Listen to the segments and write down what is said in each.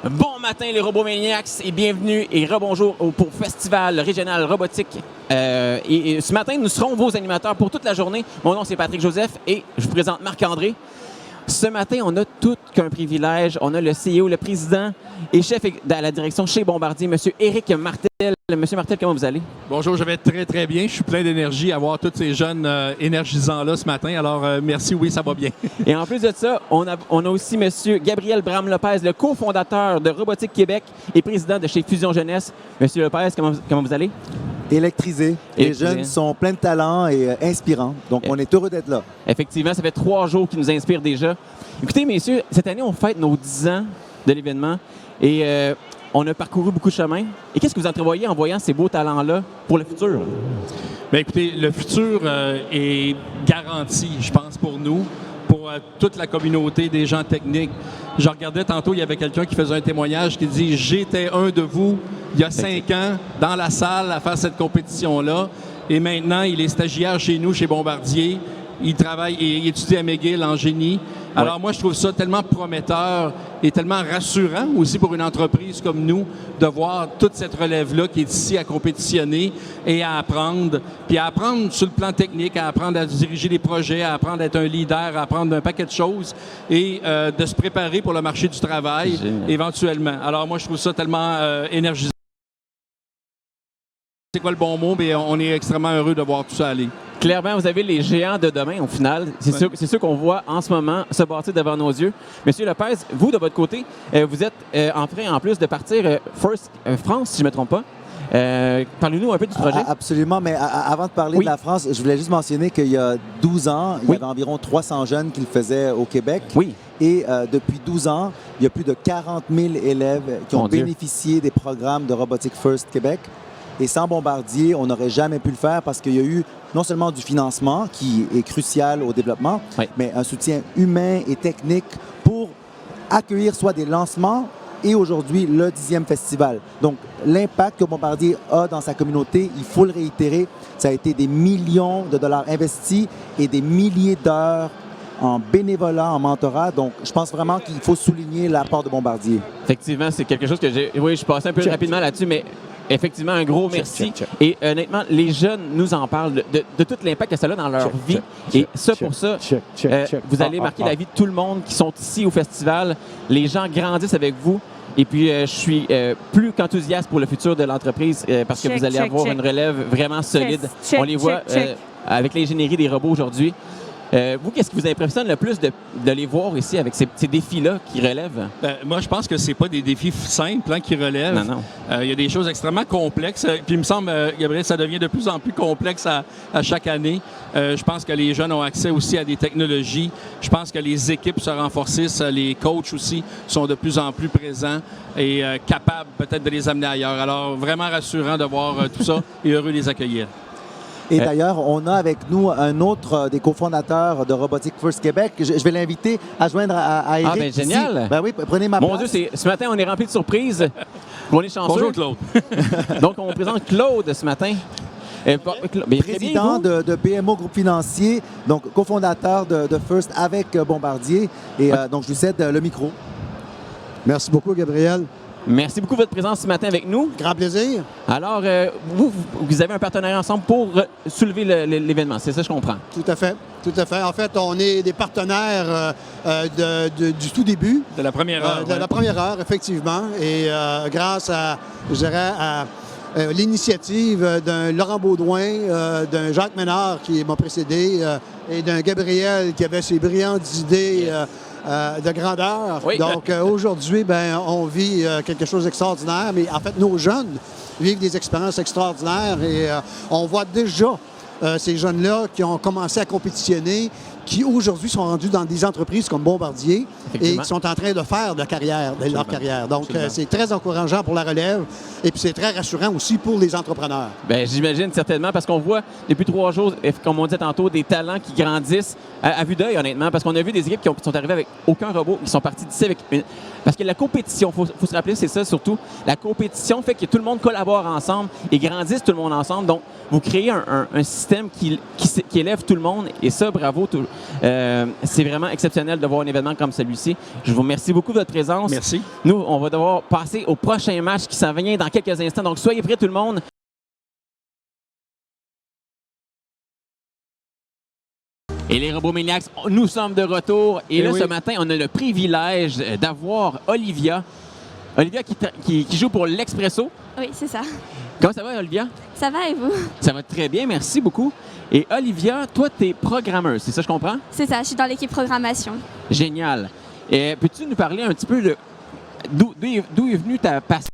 Bon matin les Robomaniacs et bienvenue et rebonjour pour Festival Régional Robotique. Et ce matin, nous serons vos animateurs pour toute la journée. Mon nom, c'est Patrick Joseph et je vous présente Marc-André. Ce matin, on a tout qu'un privilège. On a le CEO, le président et chef à la direction chez Bombardier, M. Éric Martel. Monsieur Martel, comment vous allez? Bonjour, je vais très, très bien. Je suis plein d'énergie à voir tous ces jeunes énergisants-là ce matin. Alors, merci, oui, ça va bien. Et en plus de ça, on a aussi M. Gabriel Bram-Lopez, le cofondateur de Robotique Québec et président de chez Fusion Jeunesse. Monsieur Lopez, comment vous allez? Électrisé. Les jeunes sont pleins de talent et inspirants. Donc, on est heureux d'être là. Effectivement, ça fait 3 jours qu'ils nous inspirent déjà. Écoutez, messieurs, cette année, on fête nos 10 ans de l'événement et on a parcouru beaucoup de chemin. Et qu'est-ce que vous entrevoyez en voyant ces beaux talents-là pour le futur? Bien, écoutez, le futur est garanti, je pense, pour nous, pour toute la communauté des gens techniques. Je regardais tantôt, il y avait quelqu'un qui faisait un témoignage qui dit « J'étais un de vous il y a 5 ans dans la salle à faire cette compétition-là et maintenant, il est stagiaire chez nous, chez Bombardier. Il travaille et il étudie à McGill en génie. Alors moi, je trouve ça tellement prometteur et tellement rassurant aussi pour une entreprise comme nous de voir toute cette relève-là qui est ici à compétitionner et à apprendre. Puis à apprendre sur le plan technique, à apprendre à diriger des projets, à apprendre à être un leader, à apprendre un paquet de choses et de se préparer pour le marché du travail éventuellement. Alors moi, je trouve ça tellement énergisant. C'est quoi le bon mot? Mais on est extrêmement heureux de voir tout ça aller. Clairement, vous avez les géants de demain, au final. C'est sûr qu'on voit en ce moment se bâtir devant nos yeux. Monsieur Lopez, vous, de votre côté, vous êtes en train, en plus de partir First France, si je ne me trompe pas. Parlez-nous un peu du projet. Absolument, mais avant de parler de la France, je voulais juste mentionner qu'il y a 12 ans, il y avait environ 300 jeunes qui le faisaient au Québec. Oui. Et depuis 12 ans, il y a plus de 40 000 élèves qui ont bénéficié des programmes de Robotique First Québec. Et sans Bombardier, on n'aurait jamais pu le faire parce qu'il y a eu non seulement du financement qui est crucial au développement, mais un soutien humain et technique pour accueillir soit des lancements et aujourd'hui le 10e festival. Donc l'impact que Bombardier a dans sa communauté, il faut le réitérer, ça a été des millions de dollars investis et des milliers d'heures en bénévolat, en mentorat. Donc, je pense vraiment qu'il faut souligner l'apport de Bombardier. Effectivement, c'est quelque chose que je suis passé un peu rapidement là-dessus, mais effectivement, un gros merci. Et honnêtement, les jeunes nous en parlent de tout l'impact que ça a dans leur vie. Et ça, pour ça, vous allez marquer la vie de tout le monde qui sont ici au festival. Les gens grandissent avec vous. Et puis, je suis plus qu'enthousiaste pour le futur de l'entreprise parce que vous allez avoir une relève vraiment solide. On les voit avec l'ingénierie des robots aujourd'hui. Vous, qu'est-ce qui vous impressionne le plus de les voir ici avec ces défis-là qui relèvent? Moi, je pense que c'est pas des défis simples qui relèvent. Non. Il y a des choses extrêmement complexes. Puis il me semble, Gabriel, ça devient de plus en plus complexe à chaque année. Je pense que les jeunes ont accès aussi à des technologies. Je pense que les équipes se renforcent. Les coachs aussi sont de plus en plus présents et capables peut-être de les amener ailleurs. Alors, vraiment rassurant de voir tout ça et heureux de les accueillir. Et d'ailleurs, on a avec nous un autre des cofondateurs de Robotique First Québec. Je vais l'inviter à joindre à Éric. Ah, bien génial! Ben oui, prenez ma place. Mon Dieu, ce matin, on est rempli de surprises. On est chanceux. Bonjour, Claude. Donc, on présente Claude ce matin. Président de BMO Groupe Financier, donc cofondateur de First avec Bombardier. Et donc, je vous cède le micro. Merci beaucoup, Gabriel. Merci beaucoup de votre présence ce matin avec nous. Grand plaisir. Alors, vous avez un partenariat ensemble pour soulever l'événement, c'est ça, je comprends? Tout à fait. Tout à fait. En fait, on est des partenaires du tout début. De la première heure. De la première heure, effectivement. Et grâce à, je dirais, à l'initiative d'un Laurent Baudouin, d'un Jacques Ménard qui m'a précédé et d'un Gabriel qui avait ses brillantes idées de grandeur. Oui. Donc aujourd'hui, on vit quelque chose d'extraordinaire, mais en fait, nos jeunes vivent des expériences extraordinaires et on voit déjà ces jeunes-là qui ont commencé à compétitionner, qui aujourd'hui sont rendus dans des entreprises comme Bombardier et qui sont en train de faire de leur carrière. Donc, c'est très encourageant pour la relève et puis c'est très rassurant aussi pour les entrepreneurs. Bien, j'imagine certainement parce qu'on voit depuis 3 jours, comme on disait tantôt, des talents qui grandissent à vue d'œil, honnêtement, parce qu'on a vu des équipes qui sont arrivées avec aucun robot, qui sont partis d'ici avec une... Parce que la compétition, il faut se rappeler, c'est ça surtout, la compétition fait que tout le monde collabore ensemble et grandisse tout le monde ensemble. Donc, vous créez un système système qui élève tout le monde. Et ça, bravo. C'est vraiment exceptionnel de voir un événement comme celui-ci. Je vous remercie beaucoup de votre présence. Merci. Nous, on va devoir passer au prochain match qui s'en vient dans quelques instants. Donc, soyez prêts tout le monde. Et les Robomaniacs, nous sommes de retour. Et là, ce matin, on a le privilège d'avoir Olivia. Olivia qui joue pour l'Expresso. Oui, c'est ça. Comment ça va, Olivia? Ça va et vous? Ça va très bien, merci beaucoup. Et Olivia, toi, tu es programmeuse, c'est ça, je comprends? C'est ça, je suis dans l'équipe programmation. Génial. Et peux-tu nous parler un petit peu de d'où est venue ta passion?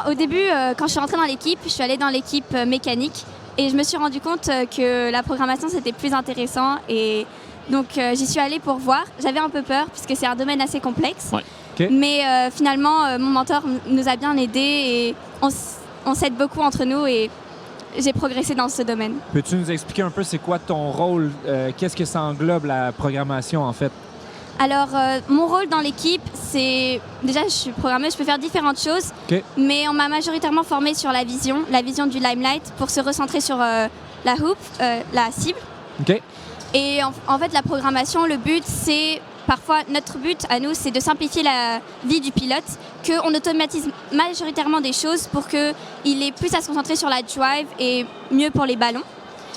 Au début, quand je suis rentrée dans l'équipe, je suis allée dans l'équipe mécanique et je me suis rendu compte que la programmation, c'était plus intéressant. Et donc, j'y suis allée pour voir. J'avais un peu peur puisque c'est un domaine assez complexe. Ouais. Okay. Mais finalement, mon mentor nous a bien aidés et on s'aide beaucoup entre nous et j'ai progressé dans ce domaine. Peux-tu nous expliquer un peu c'est quoi ton rôle? Qu'est-ce que ça englobe, la programmation, en fait? Alors, mon rôle dans l'équipe, c'est... Déjà, je suis programmeuse, je peux faire différentes choses, Okay. mais on m'a majoritairement formée sur la vision du Limelight pour se recentrer sur la hoop, la cible. OK. Et en fait, la programmation, le but, c'est... Parfois, notre but à nous, c'est de simplifier la vie du pilote, qu'on automatise majoritairement des choses pour qu'il ait plus à se concentrer sur la drive et mieux pour les ballons.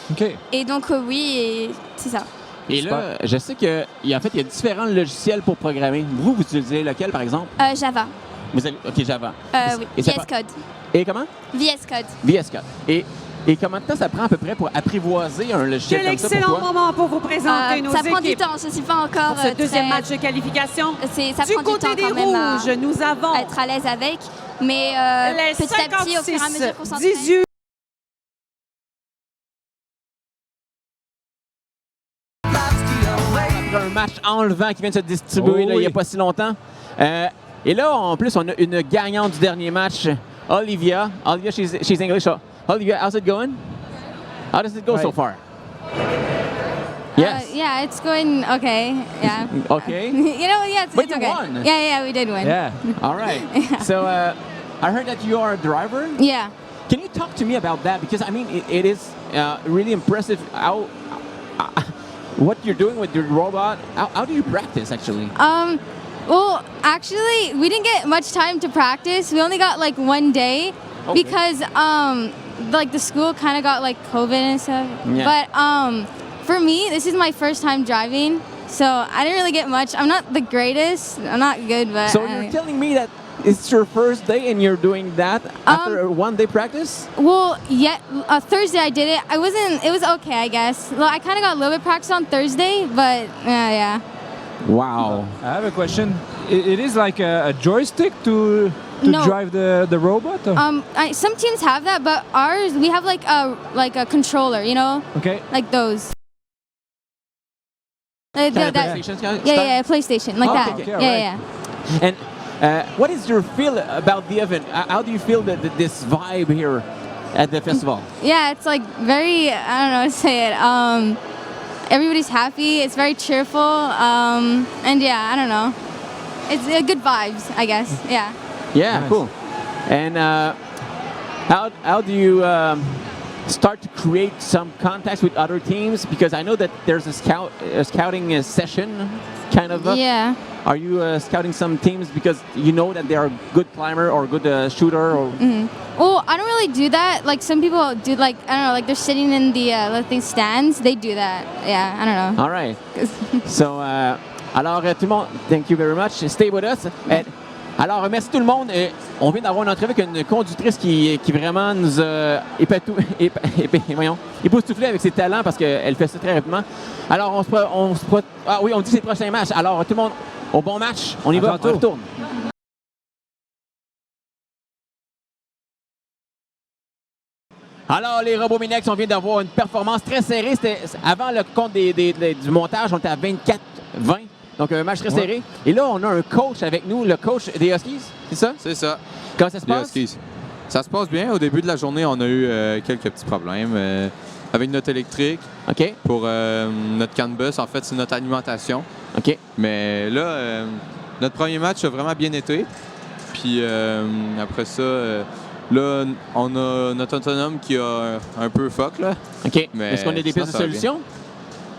OK. Et donc, oui, c'est ça. Et là, je sais qu'il y a différents logiciels pour programmer. Vous utilisez lequel, par exemple? Java. OK, Java. Oui, Et VS Code. Et comment? VS Code. VS Code. Et combien de temps ça prend à peu près pour apprivoiser un logiciel Quel comme ça pour excellent toi? moment pour vous présenter nos Ça prend du équipes. temps, je ne suis pas encore Pour ce deuxième très- match de qualification. Ça Du prend du côté temps des quand même à rouges, nous avons être à l'aise avec, mais les petit à petit, au fur et à mesure qu'on 56, s'entraîne. 18. Après un match enlevant qui vient de se distribuer là, il n'y a pas si longtemps. Et là, en plus, on a une gagnante du dernier match, Olivia. Olivia, she's English. So, Olivia, how's it going? How does it go so far? Yes. Yeah, it's going okay. Yeah. Okay. Yeah, But it's you okay. won. Yeah, we did win. Yeah. All right. So I heard that you are a driver. Yeah. Can you talk to me about that? Because, I mean, it is really impressive how what you're doing with your robot. How do you practice, actually? Well, actually, we didn't get much time to practice. We only got like one day because like the school kind of got like COVID and stuff. Yeah. But for me, this is my first time driving, so I didn't really get much. I'm not the greatest. I'm not good, but So you're telling me that it's your first day and you're doing that after a one-day practice? well, yeah, Thursday I did it. It was okay, I guess. Well, I kind of got a little bit practice on Thursday, but yeah. Wow. I have a question. It is like a joystick to No. drive the robot? Or? Some teams have that, but ours, we have like a controller, you know, Okay. like those. Kind of That- PlayStation style? yeah, PlayStation, like that. okay, Yeah, alright. yeah. And what is your feel about the event? How do you feel this vibe here at the festival? Yeah, it's like very, I don't know how to say it. Everybody's happy. It's very cheerful. And yeah, I don't know. It's good vibes, I guess. Yeah. Yeah, Nice. cool. And how do you start to create some contacts with other teams? Because I know that there's a scouting session, kind of. Yeah. Are you scouting some teams because you know that they are a good climber or good shooter? Or Well, I don't really do that. Like some people do, like I don't know, like they're sitting in the like these stands. They do that. Yeah, I don't know. All right. So, alors tout le monde, thank you very much. Stay with us. Alors, merci tout le monde. On vient d'avoir une entrevue avec une conductrice qui vraiment nous a époustouflé avec ses talents parce qu'elle fait ça très rapidement. Alors, on dit c'est le prochain match. Alors, tout le monde, au bon match. On y va, on retourne. Alors, les Robomaniacs, on vient d'avoir une performance très serrée. C'était avant le compte du montage, on était à 24-20. Donc, un match très serré. Et là, on a un coach avec nous, le coach des Huskies, c'est ça? C'est ça. Comment ça se Les passe? Huskies. Ça se passe bien. Au début de la journée, on a eu quelques petits problèmes avec notre électrique. OK. Pour notre CAN-bus, en fait, c'est notre alimentation. OK. Mais là, notre premier match a vraiment bien été. Puis après ça, Là, on a notre autonome qui a un peu fuck, là. OK. Mais Est-ce qu'on a des pistes de solution?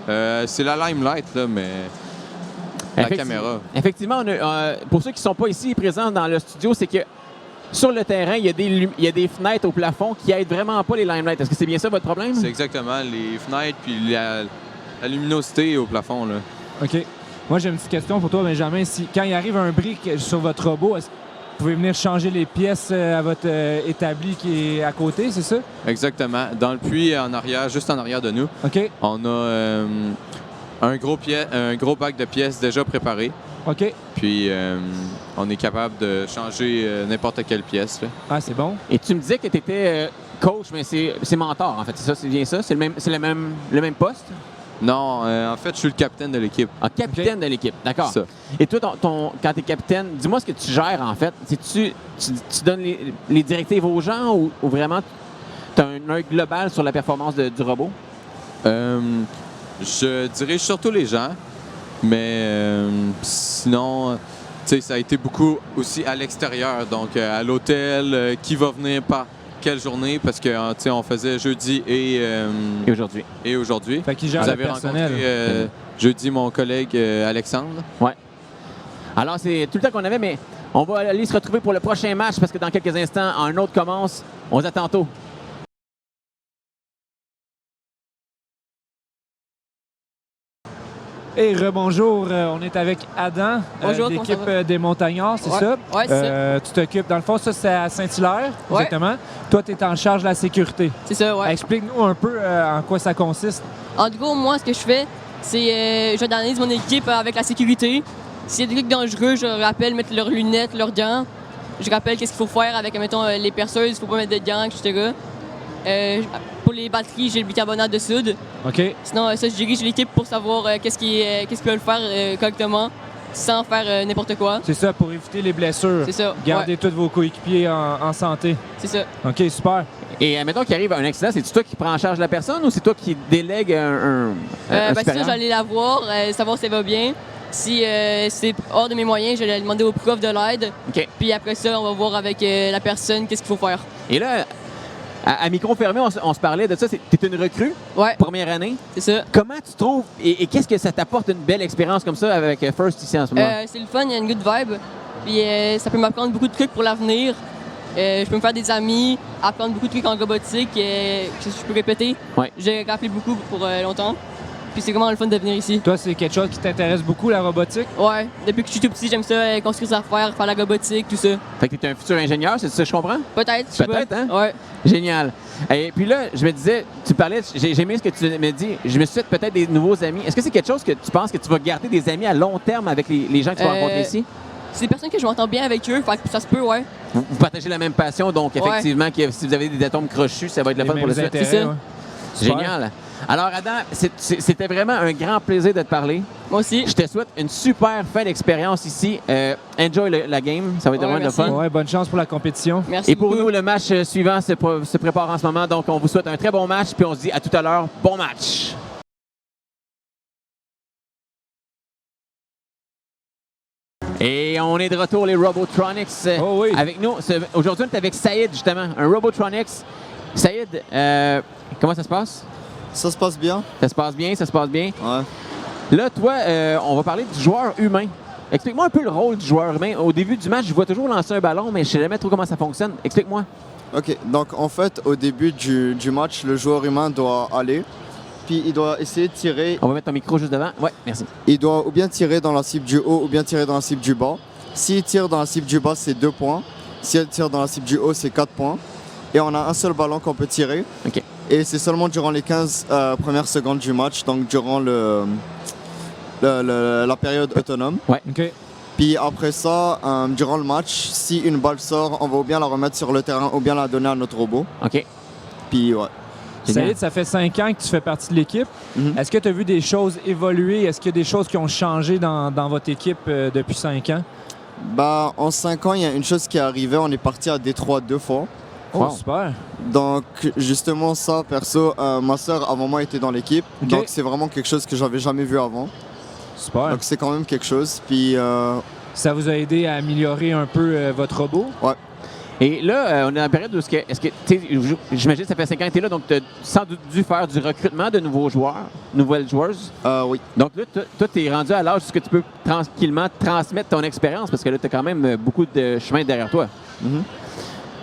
C'est la Limelight, là, mais la caméra. Effectivement, pour ceux qui ne sont pas ici présents dans le studio, c'est que sur le terrain, il y a des fenêtres au plafond qui aident vraiment pas les Limelight. Est-ce que c'est bien ça votre problème? C'est exactement les fenêtres puis la luminosité au plafond, là. OK. Moi, j'ai une petite question pour toi, Benjamin. Quand il arrive un brick sur votre robot, est-ce que vous pouvez venir changer les pièces à votre établi qui est à côté, c'est ça? Exactement. Dans le puits en arrière, juste en arrière de nous, OK. on a un gros bac de pièces déjà préparé. OK. Puis on est capable de changer n'importe quelle pièce, là. Ah, c'est bon. Et tu me disais que tu étais coach, mais c'est mentor, en fait. C'est ça, c'est bien ça? C'est le même poste? Non, en fait, je suis le capitaine de l'équipe. Ah, capitaine de l'équipe, d'accord. Ça. Et toi, quand tu es capitaine, dis-moi ce que tu gères, en fait. Tu donnes les directives aux gens ou vraiment tu as un œil global sur la performance du robot? Je dirige surtout les gens, mais sinon, tu sais, ça a été beaucoup aussi à l'extérieur. Donc, à l'hôtel, qui va venir par quelle journée, parce que, tu sais, on faisait jeudi et aujourd'hui. Fait qu'il gère Vous le avez personnel. rencontré jeudi mon collègue Alexandre. Ouais. Alors, c'est tout le temps qu'on avait, mais on va aller se retrouver pour le prochain match parce que dans quelques instants, un autre commence. On se dit à tantôt. Et rebonjour, on est avec Adam, Bonjour, l'équipe des Montagnards, c'est ça? Ouais, c'est ça. Tu t'occupes, dans le fond, ça c'est à Saint-Hilaire, Ouais. exactement. Toi, tu es en charge de la sécurité. C'est ça, ouais. Explique-nous un peu en quoi ça consiste. En gros, moi, ce que je fais, c'est j'organise mon équipe avec la sécurité. S'il y a des trucs dangereux, je rappelle mettre leurs lunettes, leurs gants. Je rappelle qu'est-ce qu'il faut faire avec, mettons, les perceuses, il faut pas mettre de gants, etc. Pour les batteries, j'ai le bicarbonate de soude. OK. Sinon, ça, je dirige l'équipe pour savoir qu'est-ce qu'ils peuvent faire correctement sans faire n'importe quoi. C'est ça, pour éviter les blessures. C'est ça. Garder ouais. tous vos coéquipiers en santé. C'est ça. OK, super. Et admettons qu'il arrive un accident, c'est toi qui prends en charge la personne ou c'est toi qui délègue un Ça, supérieur? j'allais la voir, savoir si elle va bien. Si c'est hors de mes moyens, je vais demander au prof de l'aide. OK. Puis après ça, on va voir avec la personne qu'est-ce qu'il faut faire. Et là, à micro fermé, on se parlait de ça. Tu es une recrue, Ouais, première année. c'est ça. Comment tu trouves et qu'est-ce que ça t'apporte une belle expérience comme ça avec First ici en ce moment? C'est le fun, il y a une good vibe. Puis ça peut m'apprendre beaucoup de trucs pour l'avenir. Je peux me faire des amis, apprendre beaucoup de trucs en robotique que je peux répéter. Ouais. J'ai rappelé beaucoup pour longtemps. Puis c'est vraiment le fun de venir ici. Toi, c'est quelque chose qui t'intéresse beaucoup, la robotique? Ouais, depuis que je suis tout petit, j'aime ça, construire des affaires, faire la robotique, tout ça. Fait que tu es un futur ingénieur, c'est ça que je comprends? Peut-être, je sais pas. Peut-être, hein? Ouais. Génial. Et puis là, je me disais, tu parlais, j'ai aimé ce que tu me dis, je me suis fait peut-être des nouveaux amis. Est-ce que c'est quelque chose que tu penses que tu vas garder des amis à long terme avec les gens que tu vas rencontrer ici? C'est des personnes que je m'entends bien avec eux, fait que ça se peut, ouais. Vous partagez la même passion, donc effectivement, si vous avez des atomes crochus, ça va être le fun pour le suite. intérêts, C'est ça. ouais. Génial. Alors, Adam, c'était vraiment un grand plaisir de te parler. Moi aussi. Je te souhaite une super belle expérience ici. Enjoy la game. Ça va être Ouais, vraiment le merci. fun. Ouais, bonne chance pour la compétition. Merci Et pour beaucoup. nous, le match suivant se prépare en ce moment. Donc, on vous souhaite un très bon match. Puis on se dit à tout à l'heure. Bon match. Et on est de retour, les Robotronics, Oh oui. avec nous. Aujourd'hui, on est avec Saïd, justement, un Robotronics. Saïd, comment ça se passe? Ça se passe bien. Ça se passe bien, ça se passe bien. Ouais. Là, toi, on va parler du joueur humain. Explique-moi un peu le rôle du joueur humain. Au début du match, je vois toujours lancer un ballon, mais je ne sais jamais trop comment ça fonctionne. Explique-moi. OK. Donc, en fait, au début du match, le joueur humain doit aller, puis il doit essayer de tirer. On va mettre ton micro juste devant. Ouais, merci. Il doit ou bien tirer dans la cible du haut ou bien tirer dans la cible du bas. S'il tire dans la cible du bas, c'est 2 points. S'il tire dans la cible du haut, c'est 4 points. Et on a un seul ballon qu'on peut tirer. OK. Et c'est seulement durant les 15 premières secondes du match, donc durant la période autonome. Ouais. OK. Puis après ça, durant le match, si une balle sort, on va ou bien la remettre sur le terrain ou bien la donner à notre robot. OK. Puis ouais. Génial. Saïd, ça fait 5 ans que tu fais partie de l'équipe. Mhm. Est-ce que tu as vu des choses évoluer? Est-ce qu'il y a des choses qui ont changé dans votre équipe depuis 5 ans? Bah, en 5 ans, il y a une chose qui est arrivée. On est parti à Détroit 2 fois. Oh, Wow. super. Donc, justement, ça, perso, ma soeur avant moi était dans l'équipe. Ok. Donc, c'est vraiment quelque chose que j'avais jamais vu avant. Super. Donc, c'est quand même quelque chose. Puis, Ça vous a aidé à améliorer un peu votre robot? Et là, on est dans la période où j'imagine que ça fait 5 ans que tu es là, donc tu as sans doute dû faire du recrutement de nouveaux joueurs, nouvelles joueuses. Oui. Donc là, toi, tu es rendu à l'âge où tu peux tranquillement transmettre ton expérience parce que là, tu as quand même beaucoup de chemin derrière toi.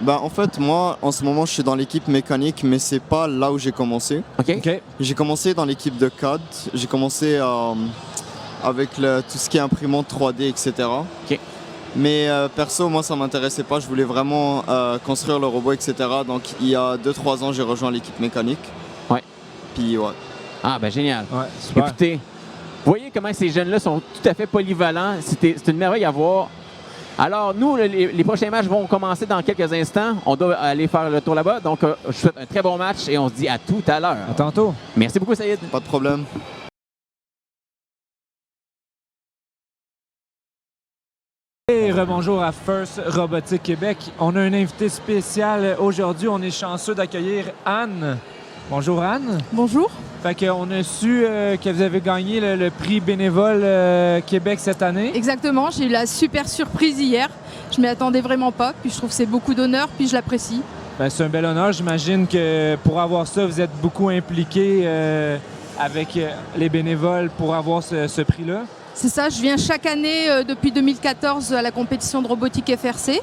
En fait, moi, en ce moment, je suis dans l'équipe mécanique, mais c'est pas là où j'ai commencé. OK. J'ai commencé dans l'équipe de CAD. J'ai commencé avec tout ce qui est imprimante 3D, etc. OK. Mais perso, moi, ça m'intéressait pas. Je voulais vraiment construire le robot, etc. Donc, il y a 2-3 ans, j'ai rejoint l'équipe mécanique. Ouais. Puis, ouais. Ah, ben génial. Ouais, super. Écoutez, voyez comment ces jeunes-là sont tout à fait polyvalents. C'est une merveille à voir. Alors, nous, les prochains matchs vont commencer dans quelques instants. On doit aller faire le tour là-bas. Donc, je vous souhaite un très bon match et on se dit à tout à l'heure. À tantôt. Merci beaucoup, Saïd. Pas de problème. Et rebonjour à First Robotique Québec. On a un invité spécial aujourd'hui. On est chanceux d'accueillir Anne. Bonjour Anne. Bonjour. Fait qu'on a su que vous avez gagné le prix bénévole Québec cette année. Exactement, j'ai eu la super surprise hier. Je m'y attendais vraiment pas, puis je trouve que c'est beaucoup d'honneur, puis je l'apprécie. Ben, c'est un bel honneur. J'imagine que pour avoir ça, vous êtes beaucoup impliqué avec les bénévoles pour avoir ce prix-là. C'est ça, je viens chaque année depuis 2014 à la compétition de robotique FRC.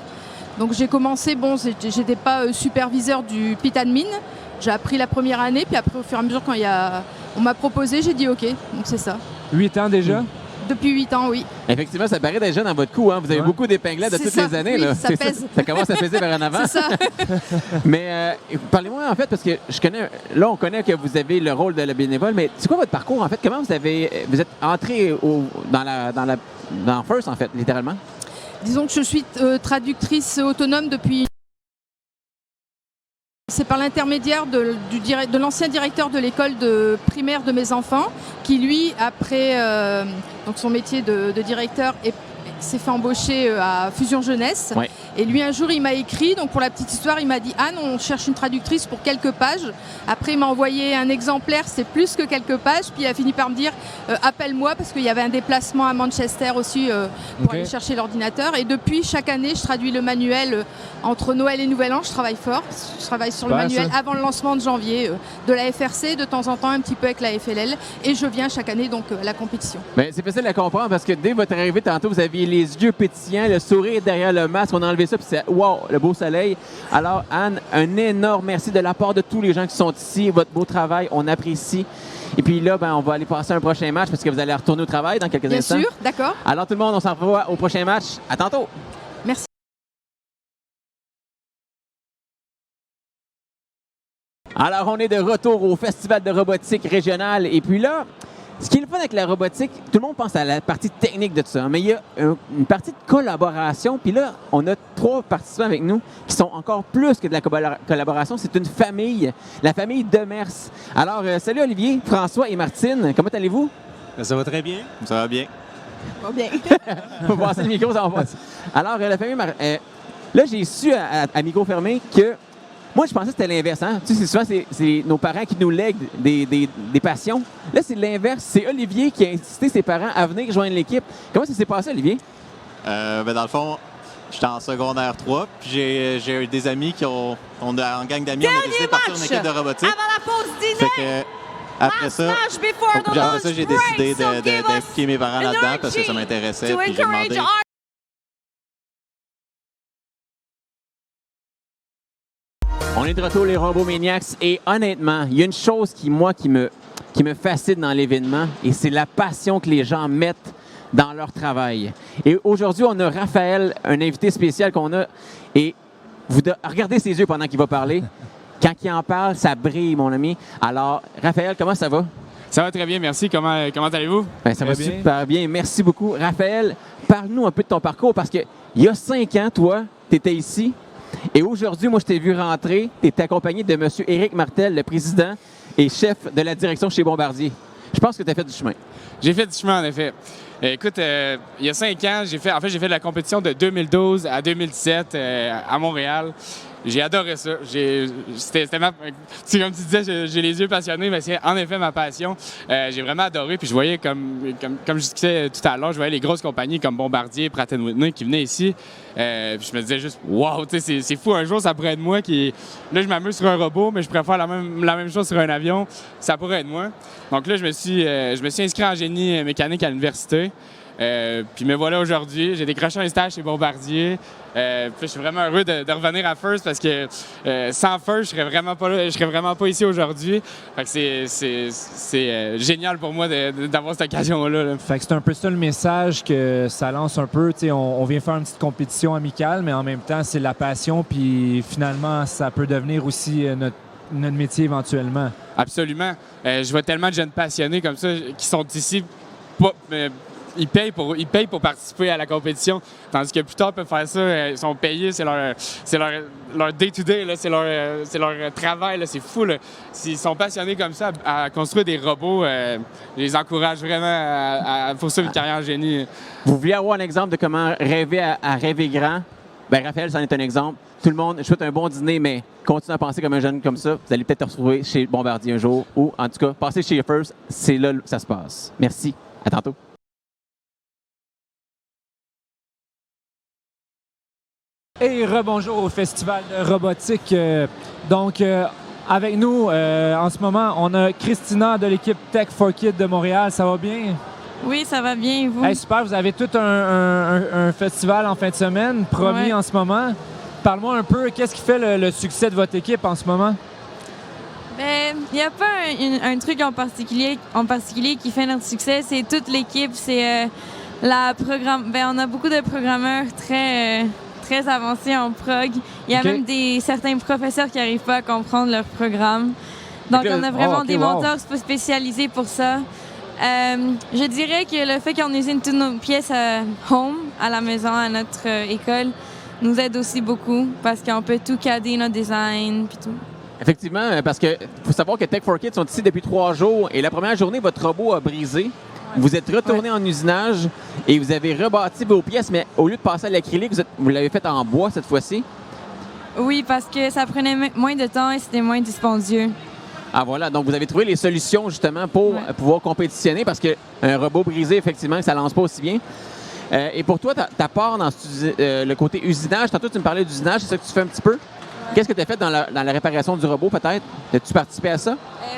Donc j'ai commencé, j'étais pas superviseur du pit admin. J'ai appris la première année, puis après, au fur et à mesure, quand on m'a proposé, j'ai dit OK. Donc c'est ça. 8 ans déjà? Depuis 8 ans, oui. Effectivement, ça paraît déjà dans votre coup. Hein? Vous avez beaucoup d'épinglettes de toutes les années. Oui, là. ça pèse. Ça commence à peser vers en avant. C'est ça. Mais parlez-moi, en fait, parce que on connaît que vous avez le rôle de la bénévole, mais c'est quoi votre parcours, en fait? Comment vous êtes entré dans First, en fait, littéralement? Disons que je suis traductrice autonome depuis... C'est par l'intermédiaire de l'ancien directeur de l'école primaire de mes enfants, qui lui, après son métier de directeur, s'est fait embaucher à Fusion Jeunesse. Ouais. Et lui, un jour, il m'a écrit. Donc, pour la petite histoire, il m'a dit « Anne, on cherche une traductrice pour quelques pages. » Après, il m'a envoyé un exemplaire, c'est plus que quelques pages. Puis, il a fini par me dire « Appelle-moi » parce qu'il y avait un déplacement à Manchester aussi pour aller chercher l'ordinateur. Et depuis, chaque année, je traduis le manuel entre Noël et Nouvel An. Je travaille fort. Je travaille sur le manuel avant le lancement de janvier de la FRC, de temps en temps un petit peu avec la FLL. Et je viens chaque année donc à la compétition. Bien, c'est facile à comprendre parce que dès votre arrivée tantôt, vous aviez les yeux pétillants, le sourire derrière le masque. On a enlevé ça, puis c'est wow, le beau soleil. Alors, Anne, un énorme merci de la part de tous les gens qui sont ici. Votre beau travail, on apprécie. Et puis là, on va aller passer un prochain match parce que vous allez retourner au travail dans quelques instants. Bien sûr, d'accord. Alors, tout le monde, on s'en revoit au prochain match. À tantôt. Merci. Alors, on est de retour au Festival de robotique régional. Et puis là, ce qui est le fun avec la robotique, tout le monde pense à la partie technique de tout ça, mais il y a une partie de collaboration. Puis là, on a 3 participants avec nous qui sont encore plus que de la collaboration. C'est une famille, la famille Demers. Alors, salut Olivier, François et Martine. Comment allez-vous? Ça va très bien. Ça va bien. Va bien. On va passer le micro, ça va passer. Alors, la famille... là, j'ai su à micro fermé que moi, je pensais que c'était l'inverse. Hein? Tu sais, souvent, c'est nos parents qui nous lèguent des passions. Là, c'est l'inverse. C'est Olivier qui a incité ses parents à venir rejoindre l'équipe. Comment ça s'est passé, Olivier? Dans le fond, j'étais en secondaire 3, puis j'ai eu des amis en gang d'amis, on a décidé de partir une équipe de robotique. Avant la pause dîner! Après ça, j'ai décidé d'impliquer mes parents là-dedans parce que ça m'intéressait, puis j'ai demandé... On est de retour, les Robots Maniacs, et honnêtement, il y a une chose qui me fascine dans l'événement, et c'est la passion que les gens mettent dans leur travail. Et aujourd'hui, on a Raphaël, un invité spécial qu'on a, et regardez ses yeux pendant qu'il va parler. Quand il en parle, ça brille, mon ami. Alors, Raphaël, comment ça va? Ça va très bien, merci. Comment allez-vous? Ben, ça va super bien. Merci beaucoup. Raphaël, parle-nous un peu de ton parcours, parce qu'il y a 5 ans, toi, tu étais ici. Et aujourd'hui, moi, je t'ai vu rentrer. Tu étais accompagné de M. Éric Martel, le président et chef de la direction chez Bombardier. Je pense que tu as fait du chemin. J'ai fait du chemin, en effet. Écoute, il y a 5 ans, j'ai fait de la compétition de 2012 à 2017 à Montréal. J'ai adoré ça. C'était comme tu disais, j'ai les yeux passionnés, mais c'est en effet ma passion. J'ai vraiment adoré. Puis je voyais, comme je disais tout à l'heure, je voyais les grosses compagnies comme Bombardier, Pratt & Whitney qui venaient ici. Puis je me disais juste, wow, c'est fou. Un jour, ça pourrait être moi qui. Là, je m'amuse sur un robot, mais je pourrais faire la même chose sur un avion. Ça pourrait être moi. Donc là, je me suis inscrit en génie mécanique à l'université. Puis me voilà aujourd'hui. J'ai décroché un stage chez Bombardier. Puis je suis vraiment heureux de revenir à First parce que sans First, je serais vraiment pas là, je serais vraiment pas ici aujourd'hui. Fait que c'est génial pour moi d'avoir cette occasion-là. Là. Fait que c'est un peu ça le message que ça lance un peu. On vient faire une petite compétition amicale, mais en même temps, c'est la passion. Puis finalement, ça peut devenir aussi notre métier éventuellement. Absolument. Je vois tellement de jeunes passionnés comme ça qui sont ici. Ils payent pour participer à la compétition, tandis que plus tard, ils peuvent faire ça, ils sont payés, c'est leur day-to-day, c'est leur travail, c'est fou. Là. S'ils sont passionnés comme ça à construire des robots, je les encourage vraiment à poursuivre une carrière en génie. Vous vouliez avoir un exemple de comment rêver à rêver grand? Bien, Raphaël, c'en est un exemple. Tout le monde, je souhaite un bon dîner, mais continuez à penser comme un jeune comme ça. Vous allez peut-être te retrouver chez Bombardier un jour, ou en tout cas, passez chez First, c'est là que ça se passe. Merci. À tantôt. Et rebonjour au Festival de robotique. Avec nous, en ce moment, on a Christina de l'équipe Tech for Kids de Montréal. Ça va bien? Oui, ça va bien. Et vous? Hey, super, vous avez tout un festival en fin de semaine, promis en ce moment. Parle-moi un peu, qu'est-ce qui fait le succès de votre équipe en ce moment? Il n'y a pas un truc en particulier qui fait notre succès. C'est toute l'équipe. C'est on a beaucoup de programmeurs très avancés en prog. Il y a même certains professeurs qui n'arrivent pas à comprendre leur programme. Donc, on a vraiment des monteurs spécialisés pour ça. Je dirais que le fait qu'on usine toutes nos pièces home, à la maison, à notre école, nous aide aussi beaucoup parce qu'on peut tout cader notre design puis tout. Effectivement, parce que faut savoir que Tech for Kids sont ici depuis 3 jours et la première journée, votre robot a brisé. Vous êtes retourné en usinage et vous avez rebâti vos pièces, mais au lieu de passer à l'acrylique, vous l'avez fait en bois cette fois-ci? Oui, parce que ça prenait moins de temps et c'était moins dispendieux. Ah voilà, donc vous avez trouvé les solutions justement pour pouvoir compétitionner parce qu'un robot brisé, effectivement, ça ne lance pas aussi bien. Et pour toi, ta part dans le côté usinage, tantôt tu me parlais d'usinage, c'est ça que tu fais un petit peu? Qu'est-ce que tu as fait dans la réparation du robot, peut-être? As-tu participé à ça?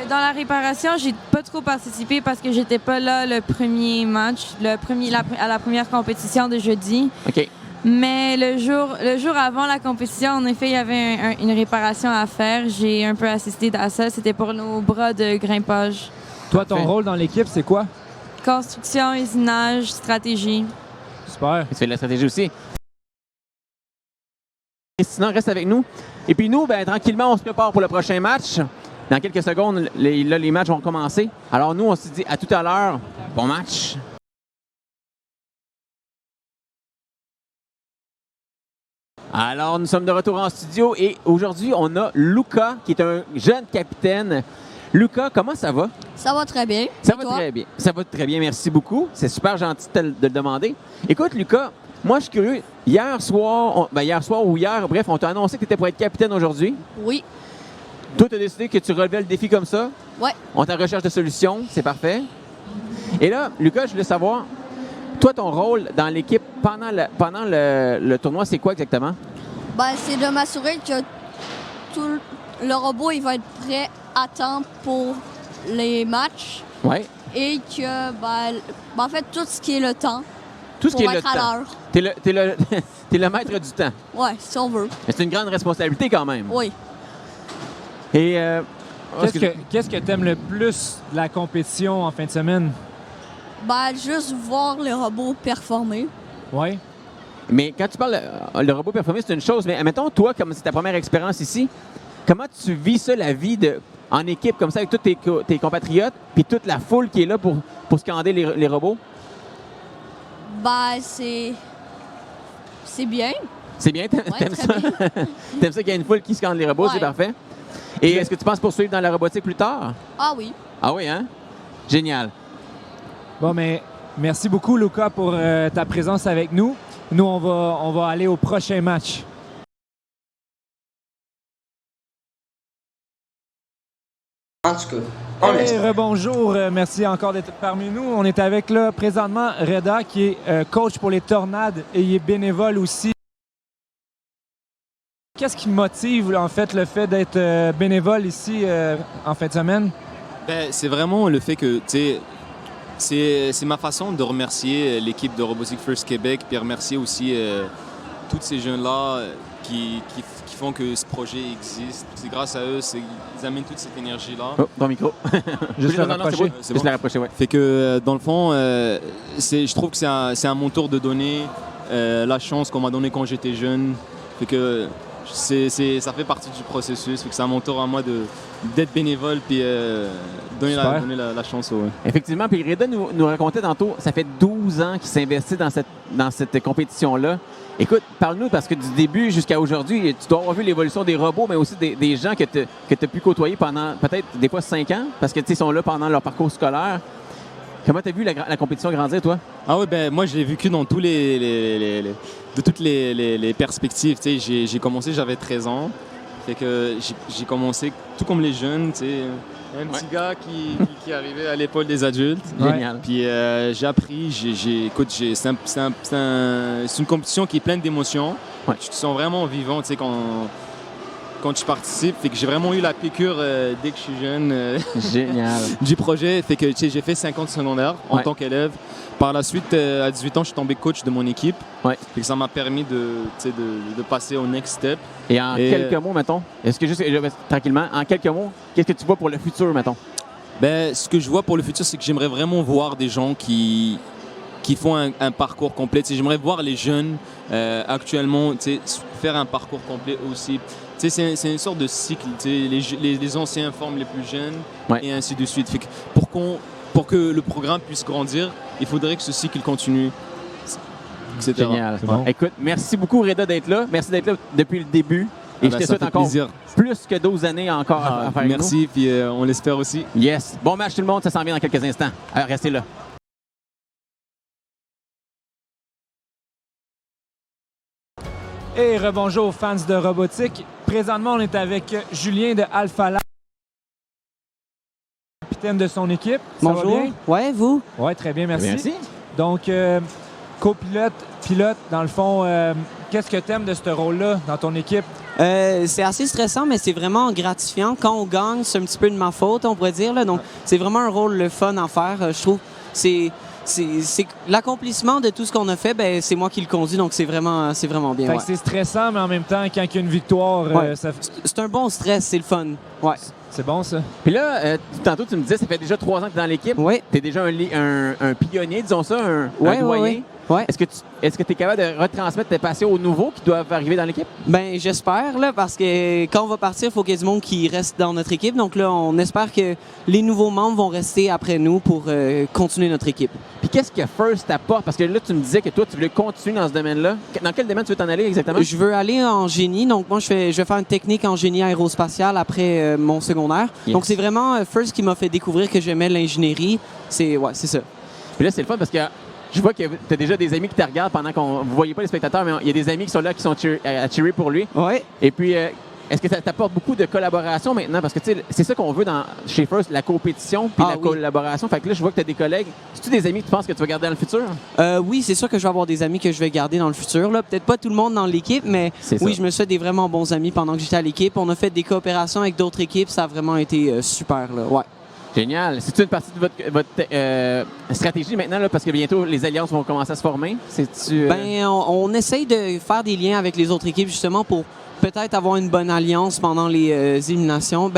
Dans la réparation, j'ai pas trop participé parce que j'étais pas là le premier match, à la première compétition de jeudi. OK. Mais le jour avant la compétition, en effet, il y avait une réparation à faire. J'ai un peu assisté à ça. C'était pour nos bras de grimpage. Toi, ton rôle dans l'équipe, c'est quoi? Construction, usinage, stratégie. Super. Tu fais de la stratégie aussi. Sinon, reste avec nous. Et puis nous, tranquillement, on se prépare pour le prochain match. Dans quelques secondes, les matchs vont commencer. Alors nous, on se dit à tout à l'heure. Bon match. Alors, nous sommes de retour en studio et aujourd'hui, on a Luca, qui est un jeune capitaine. Luca, comment ça va? Ça va très bien. Ça va très bien. Ça va très bien, merci beaucoup. C'est super gentil de le demander. Écoute, Luca, moi, je suis curieux. Hier soir ou hier, bref, on t'a annoncé que tu étais pour être capitaine aujourd'hui. Oui. Toi, tu as décidé que tu relevais le défi comme ça. Ouais. On est en recherche de solutions, c'est parfait. Et là, Luca, je voulais savoir, toi, ton rôle dans l'équipe pendant le tournoi, c'est quoi exactement? C'est de m'assurer que le robot il va être prêt à temps pour les matchs. Ouais. Et que, en fait, tout ce qui est le temps. Tout ce qui est le à temps. T'es le maître du temps. Ouais, si on veut. Mais c'est une grande responsabilité quand même. Oui. Et qu'est-ce que tu aimes le plus de la compétition en fin de semaine? Juste voir les robots performer. Oui. Mais quand tu parles le robot performer, c'est une chose. Mais admettons, toi, comme c'est ta première expérience ici, comment tu vis ça, la vie en équipe comme ça, avec tous tes compatriotes, puis toute la foule qui est là pour scander les robots? C'est bien. C'est bien? T'aimes ça? T'aimes ça qu'il y a une foule qui scande les robots? C'est parfait. Et est-ce que tu penses poursuivre dans la robotique plus tard? Ah oui. Ah oui, hein? Génial. Bon, mais merci beaucoup, Luca, pour ta présence avec nous. Nous, on va aller au prochain match. tout cas. Rebonjour, merci encore d'être parmi nous. On est avec là présentement Reda qui est coach pour les Tornades et il est bénévole aussi. Qu'est-ce qui motive en fait le fait d'être bénévole ici en fin de semaine? Ben, c'est vraiment le fait que, tu sais, c'est ma façon de remercier l'équipe de Robotic First Québec puis remercier aussi tous ces jeunes-là qui font que ce projet existe. C'est grâce à eux, ils amènent toute cette énergie-là. Oh, ton micro. Juste le rapprocher. C'est bon. la rapprocher, ouais. Fait que, dans le fond, je trouve que c'est à mon tour de donner la chance qu'on m'a donnée quand j'étais jeune. Fait que ça fait partie du processus. Fait que c'est à mon tour à moi d'être bénévole puis donner la chance. Ouais. Effectivement, puis Reda nous racontait tantôt, ça fait 12 ans qu'il s'investit dans cette compétition-là. Écoute, parle-nous, parce que du début jusqu'à aujourd'hui, tu dois avoir vu l'évolution des robots, mais aussi des gens que tu as pu côtoyer pendant peut-être des fois 5 ans, parce que ils sont là pendant leur parcours scolaire. Comment tu as vu la compétition grandir, toi? Ah oui, ben moi, je l'ai vécu dans toutes les perspectives. J'ai commencé, j'avais 13 ans. Fait que j'ai commencé tout comme les jeunes, tu sais. Un petit gars qui arrivait à l'épaule des adultes. Génial. Puis j'ai appris, écoute, c'est une compétition qui est pleine d'émotions. Ouais. Tu te sens vraiment vivant, tu sais, quand tu participes. Fait que j'ai vraiment eu la piqûre dès que je suis jeune. Génial. Du projet. Fait que, tu sais, j'ai fait 50 secondaires en tant qu'élève. Par la suite, à 18 ans, je suis tombé coach de mon équipe. Ouais. Fait que ça m'a permis de passer au next step. Et en quelques mots, mettons, est-ce que juste tranquillement, en quelques mots, qu'est-ce que tu vois pour le futur, mettons? Ben, ce que je vois pour le futur, c'est que j'aimerais vraiment voir des gens qui font un parcours complet. T'sais, j'aimerais voir les jeunes actuellement faire un parcours complet aussi. C'est une sorte de cycle. Les anciens forment les plus jeunes et ainsi de suite. Fait que pour que le programme puisse grandir, il faudrait que ce cycle continue. Etc. Génial. Bon. Écoute, merci beaucoup, Reda, d'être là. Merci d'être là depuis le début. Et je te souhaite encore plus que 12 années encore à faire. Merci, puis on l'espère aussi. Yes. Bon match tout le monde, ça s'en vient dans quelques instants. Alors, restez là. Et rebonjour aux fans de robotique. Présentement, on est avec Julien de Alpha Lab, capitaine de son équipe. Ça Bonjour. va bien? Ouais, vous? Ouais, très bien, merci. Merci. Donc, copilote, pilote, dans le fond, qu'est-ce que tu aimes de ce rôle-là dans ton équipe? C'est assez stressant, mais c'est vraiment gratifiant. Quand on gagne, c'est un petit peu de ma faute, on pourrait dire. Là. Donc, c'est vraiment un rôle le fun à faire. Je trouve c'est l'accomplissement de tout ce qu'on a fait, ben, c'est moi qui le conduis, donc c'est vraiment bien. Fait que c'est stressant, mais en même temps, quand il y a une victoire, c'est un bon stress, c'est le fun. Ouais. C'est bon, ça. Puis là, tantôt, tu me disais, ça fait déjà 3 ans que tu es dans l'équipe. Oui. Tu es déjà un pionnier, disons ça, un doyen. Ouais. Est-ce que tu es capable de retransmettre tes passions aux nouveaux qui doivent arriver dans l'équipe? Ben j'espère, là, parce que quand on va partir, il faut qu'il y ait du monde qui reste dans notre équipe. Donc là, on espère que les nouveaux membres vont rester après nous pour continuer notre équipe. Puis qu'est-ce que First t'apporte? Parce que là, tu me disais que toi, tu voulais continuer dans ce domaine-là. Dans quel domaine tu veux t'en aller exactement? Je veux aller en génie. Donc moi, je vais faire une technique en génie aérospatial après mon secondaire. Yes. Donc c'est vraiment First qui m'a fait découvrir que j'aimais l'ingénierie. C'est ça. Puis là, c'est le fun parce que je vois que tu as déjà des amis qui te regardent pendant qu'on... Vous voyez pas les spectateurs, mais il y a des amis qui sont là, qui sont à cheerer pour lui. Ouais. Et puis, est-ce que ça t'apporte beaucoup de collaboration maintenant? Parce que c'est ça qu'on veut chez First, la compétition puis collaboration. Fait que là, je vois que tu as des collègues. C'est-tu des amis que tu penses que tu vas garder dans le futur? Oui, c'est sûr que je vais avoir des amis que je vais garder dans le futur. Peut-être pas tout le monde dans l'équipe, mais oui, je me suis fait des vraiment bons amis pendant que j'étais à l'équipe. On a fait des coopérations avec d'autres équipes. Ça a vraiment été super. Là. Ouais. Génial. C'est-tu une partie de votre stratégie maintenant, là, parce que bientôt, les alliances vont commencer à se former? Ben, on essaye de faire des liens avec les autres équipes, justement, pour peut-être avoir une bonne alliance pendant les éliminations,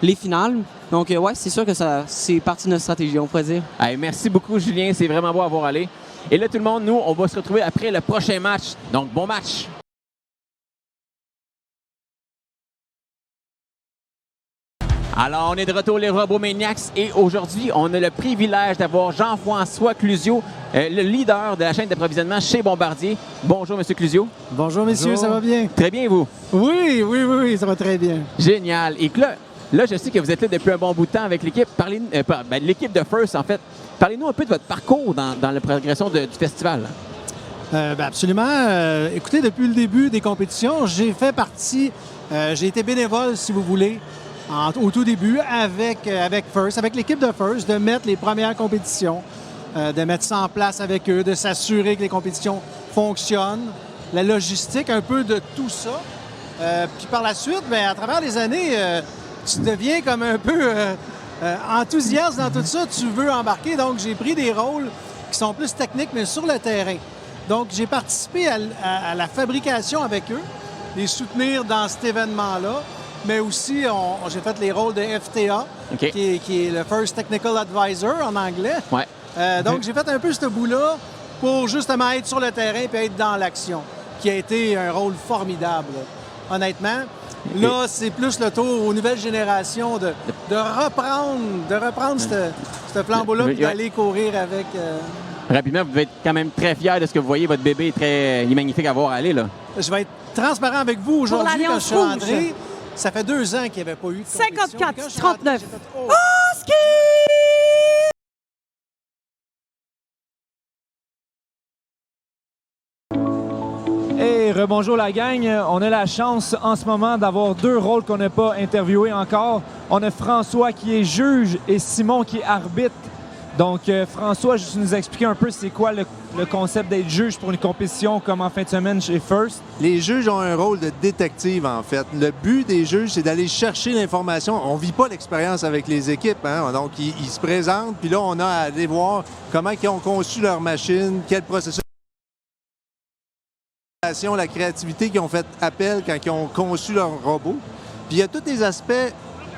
les finales. Donc, ouais, c'est sûr que c'est partie de notre stratégie, on pourrait dire. Hey, merci beaucoup, Julien. C'est vraiment beau à voir aller. Et là, tout le monde, nous, on va se retrouver après le prochain match. Donc, bon match! Alors, on est de retour, les Robomaniacs, et aujourd'hui, on a le privilège d'avoir Jean-François Clusio, le leader de la chaîne d'approvisionnement chez Bombardier. Bonjour, M. Clusio. Bonjour, messieurs, ça va bien? Très bien, vous? Oui, ça va très bien. Génial. Et que là, je sais que vous êtes là depuis un bon bout de temps avec l'équipe. L'équipe de First, en fait. Parlez-nous un peu de votre parcours dans la progression du festival. Absolument. Écoutez, depuis le début des compétitions, j'ai fait partie, j'ai été bénévole, si vous voulez, au tout début avec First, avec l'équipe de First, de mettre les premières compétitions, de mettre ça en place avec eux, de s'assurer que les compétitions fonctionnent, la logistique, un peu de tout ça. Puis par la suite, à travers les années, tu deviens comme un peu enthousiaste dans tout ça, tu veux embarquer. Donc, j'ai pris des rôles qui sont plus techniques, mais sur le terrain. Donc, j'ai participé à la fabrication avec eux, les soutenir dans cet événement-là, mais aussi, j'ai fait les rôles de FTA, qui est le First Technical Advisor en anglais. Ouais. Donc, j'ai fait un peu ce bout-là pour justement être sur le terrain et être dans l'action, qui a été un rôle formidable, honnêtement. Là, c'est plus le tour aux nouvelles générations de reprendre ce flambeau-là et d'aller courir avec... Rapidement, vous devez être quand même très fiers de ce que vous voyez. Votre bébé il est magnifique à voir aller, là. Je vais être transparent avec vous aujourd'hui quand je suis l'Alliance rentré. Ça fait 2 ans qu'il n'y avait pas eu de 54-39. Oh, ski! Hey, rebonjour la gang. On a la chance en ce moment d'avoir 2 rôles qu'on n'a pas interviewés encore. On a François qui est juge et Simon qui est arbitre. Donc, François, juste nous expliquer un peu c'est quoi le concept d'être juge pour une compétition comme en fin de semaine chez First. Les juges ont un rôle de détective, en fait. Le but des juges, c'est d'aller chercher l'information. On ne vit pas l'expérience avec les équipes, hein? Donc, ils se présentent, puis là, on a à aller voir comment ils ont conçu leur machine, quel processus, la créativité qu'ils ont fait appel quand ils ont conçu leur robot. Puis il y a tous les aspects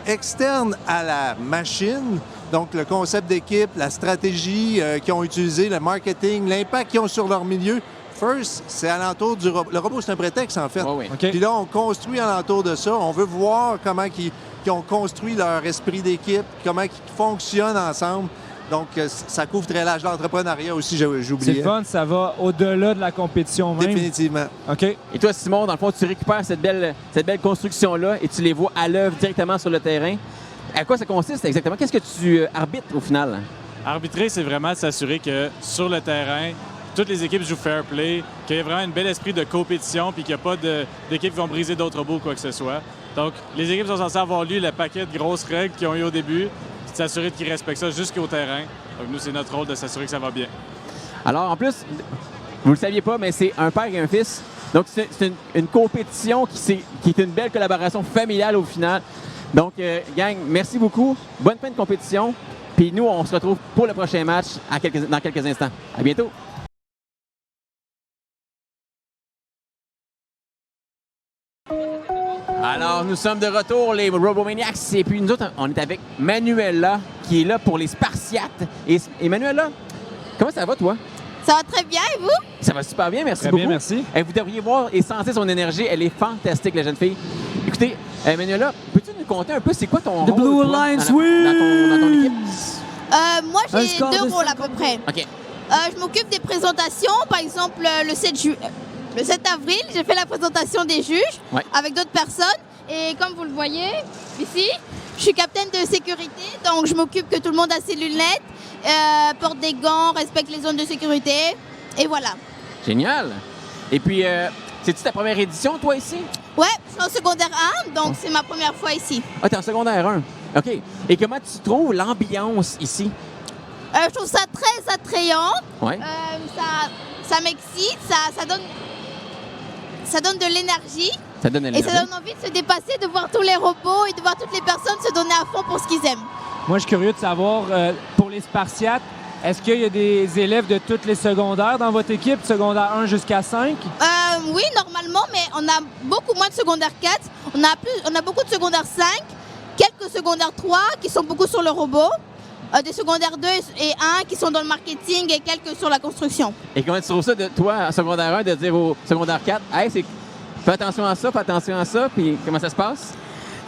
externes à la machine, donc le concept d'équipe, la stratégie qu'ils ont utilisée, le marketing, l'impact qu'ils ont sur leur milieu. First, c'est alentour du robot. Le robot, c'est un prétexte, en fait. Puis là, on construit alentour de ça. On veut voir comment ils ont construit leur esprit d'équipe, comment ils fonctionnent ensemble. Donc, ça couvre très large. L'entrepreneuriat aussi, j'ai oublié. C'est le fun, ça va au-delà de la compétition même. Définitivement. OK. Et toi, Simon, dans le fond, tu récupères cette belle construction-là et tu les vois à l'œuvre directement sur le terrain. À quoi ça consiste exactement? Qu'est-ce que tu arbitres au final? Arbitrer, c'est vraiment de s'assurer que sur le terrain, toutes les équipes jouent fair play, qu'il y ait vraiment un bel esprit de compétition puis qu'il n'y a pas d'équipes qui vont briser d'autres robots ou quoi que ce soit. Donc, les équipes sont censées avoir lu le paquet de grosses règles qu'ils ont eu au début, puis de s'assurer qu'ils respectent ça jusqu'au terrain. Donc, nous, c'est notre rôle de s'assurer que ça va bien. Alors, en plus, vous le saviez pas, mais c'est un père et un fils. Donc, c'est une compétition qui est une belle collaboration familiale au final. Donc, gang, merci beaucoup. Bonne fin de compétition. Puis nous, on se retrouve pour le prochain match dans quelques instants. À bientôt. Alors, nous sommes de retour, les Robomaniacs. Et puis, nous autres, on est avec Manuela, qui est là pour les Spartiates. Et Manuela, comment ça va, toi? Ça va très bien, et vous? Ça va super bien, merci très beaucoup. Bien, merci. Vous devriez voir et sentir son énergie. Elle est fantastique, la jeune fille. Écoutez, Manuela, peux-tu nous conter un peu c'est quoi ton rôle Blue toi, Alliance, dans ton équipe? Moi, j'ai 2 rôles à peu près. OK. Je m'occupe des présentations. Par exemple, le 7 avril, j'ai fait la présentation des juges avec d'autres personnes. Et comme vous le voyez ici, je suis capitaine de sécurité. Donc, je m'occupe que tout le monde a ses lunettes, porte des gants, respecte les zones de sécurité. Et voilà. Génial. Et puis, c'est-tu ta première édition, toi, ici? Ouais, je suis en secondaire 1, donc c'est ma première fois ici. Ah, t'es en secondaire 1. OK. Et comment tu trouves l'ambiance ici? Je trouve ça très attrayant. Ouais. Ça m'excite, ça donne de l'énergie. Ça donne de l'énergie. Et ça donne envie de se dépasser, de voir tous les robots et de voir toutes les personnes se donner à fond pour ce qu'ils aiment. Moi, je suis curieux de savoir, pour les Spartiates, est-ce qu'il y a des élèves de toutes les secondaires dans votre équipe, secondaire 1 jusqu'à 5? Oui, normalement, mais on a beaucoup moins de secondaire 4. On a beaucoup de secondaire 5, quelques secondaire 3 qui sont beaucoup sur le robot, des secondaires 2 et 1 qui sont dans le marketing et quelques sur la construction. Et comment tu trouves ça de toi, en secondaire 1, de dire au secondaire 4, « Hey, fais attention à ça, puis comment ça se passe? »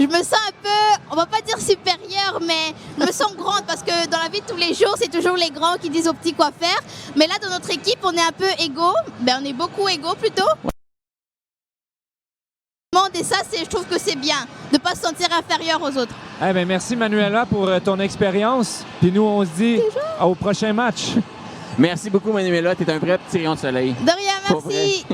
Je me sens un peu, on va pas dire supérieure, mais je me sens grande parce que dans la vie de tous les jours, c'est toujours les grands qui disent aux petits quoi faire. Mais là, dans notre équipe, on est un peu égaux. On est beaucoup égaux plutôt. Et ça, je trouve que c'est bien, de ne pas se sentir inférieur aux autres. Eh bien, merci Manuela pour ton expérience. Puis nous, on se dit au prochain match. Merci beaucoup, Manuela. Tu es un vrai petit rayon de soleil. De rien, merci.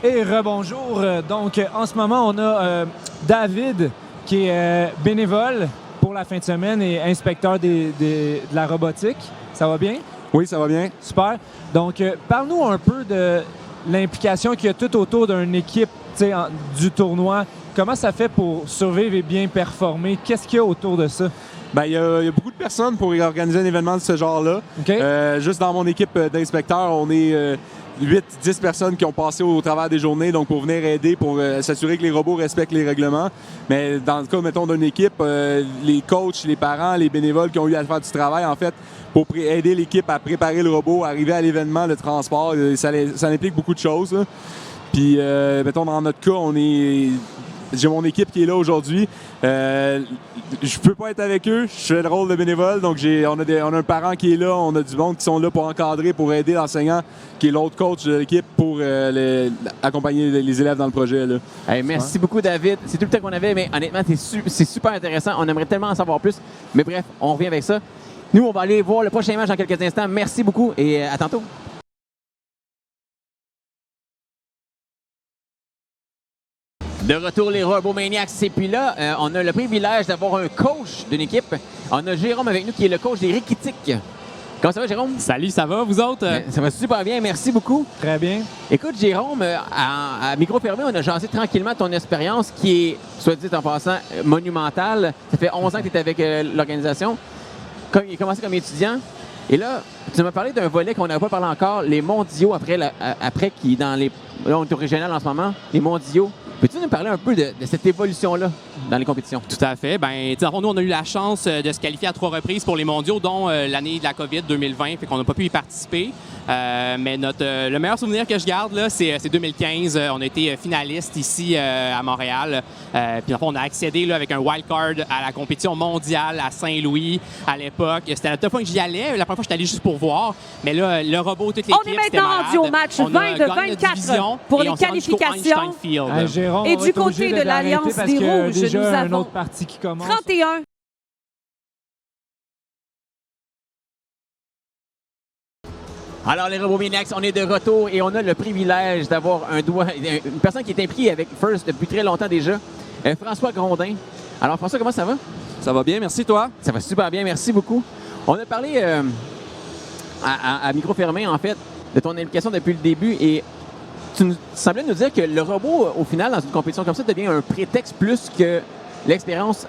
Et rebonjour. Donc, en ce moment, on a David, qui est bénévole pour la fin de semaine et inspecteur de la robotique. Ça va bien? Oui, ça va bien. Super. Donc, parle-nous un peu de l'implication qu'il y a tout autour d'une équipe du tournoi. Comment ça fait pour survivre et bien performer? Qu'est-ce qu'il y a autour de ça? Ben, il y a beaucoup de personnes pour organiser un événement de ce genre-là. Okay. Juste dans mon équipe d'inspecteurs, on est 8-10 personnes qui ont passé au travers des journées, donc pour venir aider, pour s'assurer que les robots respectent les règlements. Mais dans le cas, mettons, d'une équipe, les coachs, les parents, les bénévoles qui ont eu à faire du travail, en fait, pour aider l'équipe à préparer le robot, arriver à l'événement, le transport, ça implique beaucoup de choses, là. Puis, mettons, dans notre cas, j'ai mon équipe qui est là aujourd'hui. Je peux pas être avec eux. Je fais le rôle de bénévole. Donc, on a un parent qui est là. On a du monde qui sont là pour encadrer, pour aider l'enseignant, qui est l'autre coach de l'équipe, pour accompagner les élèves dans le projet, là. Hey, merci beaucoup, David. C'est tout le temps qu'on avait, mais honnêtement, c'est super intéressant. On aimerait tellement en savoir plus. Mais bref, on revient avec ça. Nous, on va aller voir le prochain match dans quelques instants. Merci beaucoup et à tantôt. De retour, les Robomaniacs. Et puis là, on a le privilège d'avoir un coach d'une équipe. On a Jérôme avec nous qui est le coach des Rikitiques. Comment ça va, Jérôme? Salut, ça va, vous autres? Ça va super bien, merci beaucoup. Très bien. Écoute, Jérôme, à micro fermé, on a jasé tranquillement ton expérience qui est, soit dit en passant, monumentale. Ça fait 11 ans que tu es avec l'organisation. Il a commencé comme étudiant. Et là, tu m'as parlé d'un volet qu'on n'avait pas parlé encore, les mondiaux après qui, dans les... Là, on est au régional en ce moment, les mondiaux. Peux-tu nous parler un peu de cette évolution-là dans les compétitions? Tout à fait. Bien, nous, on a eu la chance de se qualifier à 3 reprises pour les mondiaux, dont l'année de la COVID 2020, fait qu'on n'a pas pu y participer. Mais le meilleur souvenir que je garde, là, c'est 2015. On a été finaliste ici à Montréal. Puis, on a accédé là, avec un wild card à la compétition mondiale à Saint-Louis à l'époque. C'était la première fois que j'y allais. La première fois, j'étais allé juste pour voir. Mais là, le robot, toute l'équipe, on est maintenant rendu au match 20 de 24 pour les qualifications. Et du côté de l'Alliance des Rouges, nous avons un autre parti qui commence. 31. Alors, les Robomaniacs, on est de retour et on a le privilège d'avoir une personne qui est impliquée avec First depuis très longtemps déjà, François Grondin. Alors, François, comment ça va? Ça va bien, merci, toi? Ça va super bien, merci beaucoup. On a parlé à micro fermé, en fait, de ton implication depuis le début et tu semblais nous dire que le robot, au final, dans une compétition comme ça, devient un prétexte plus que l'expérience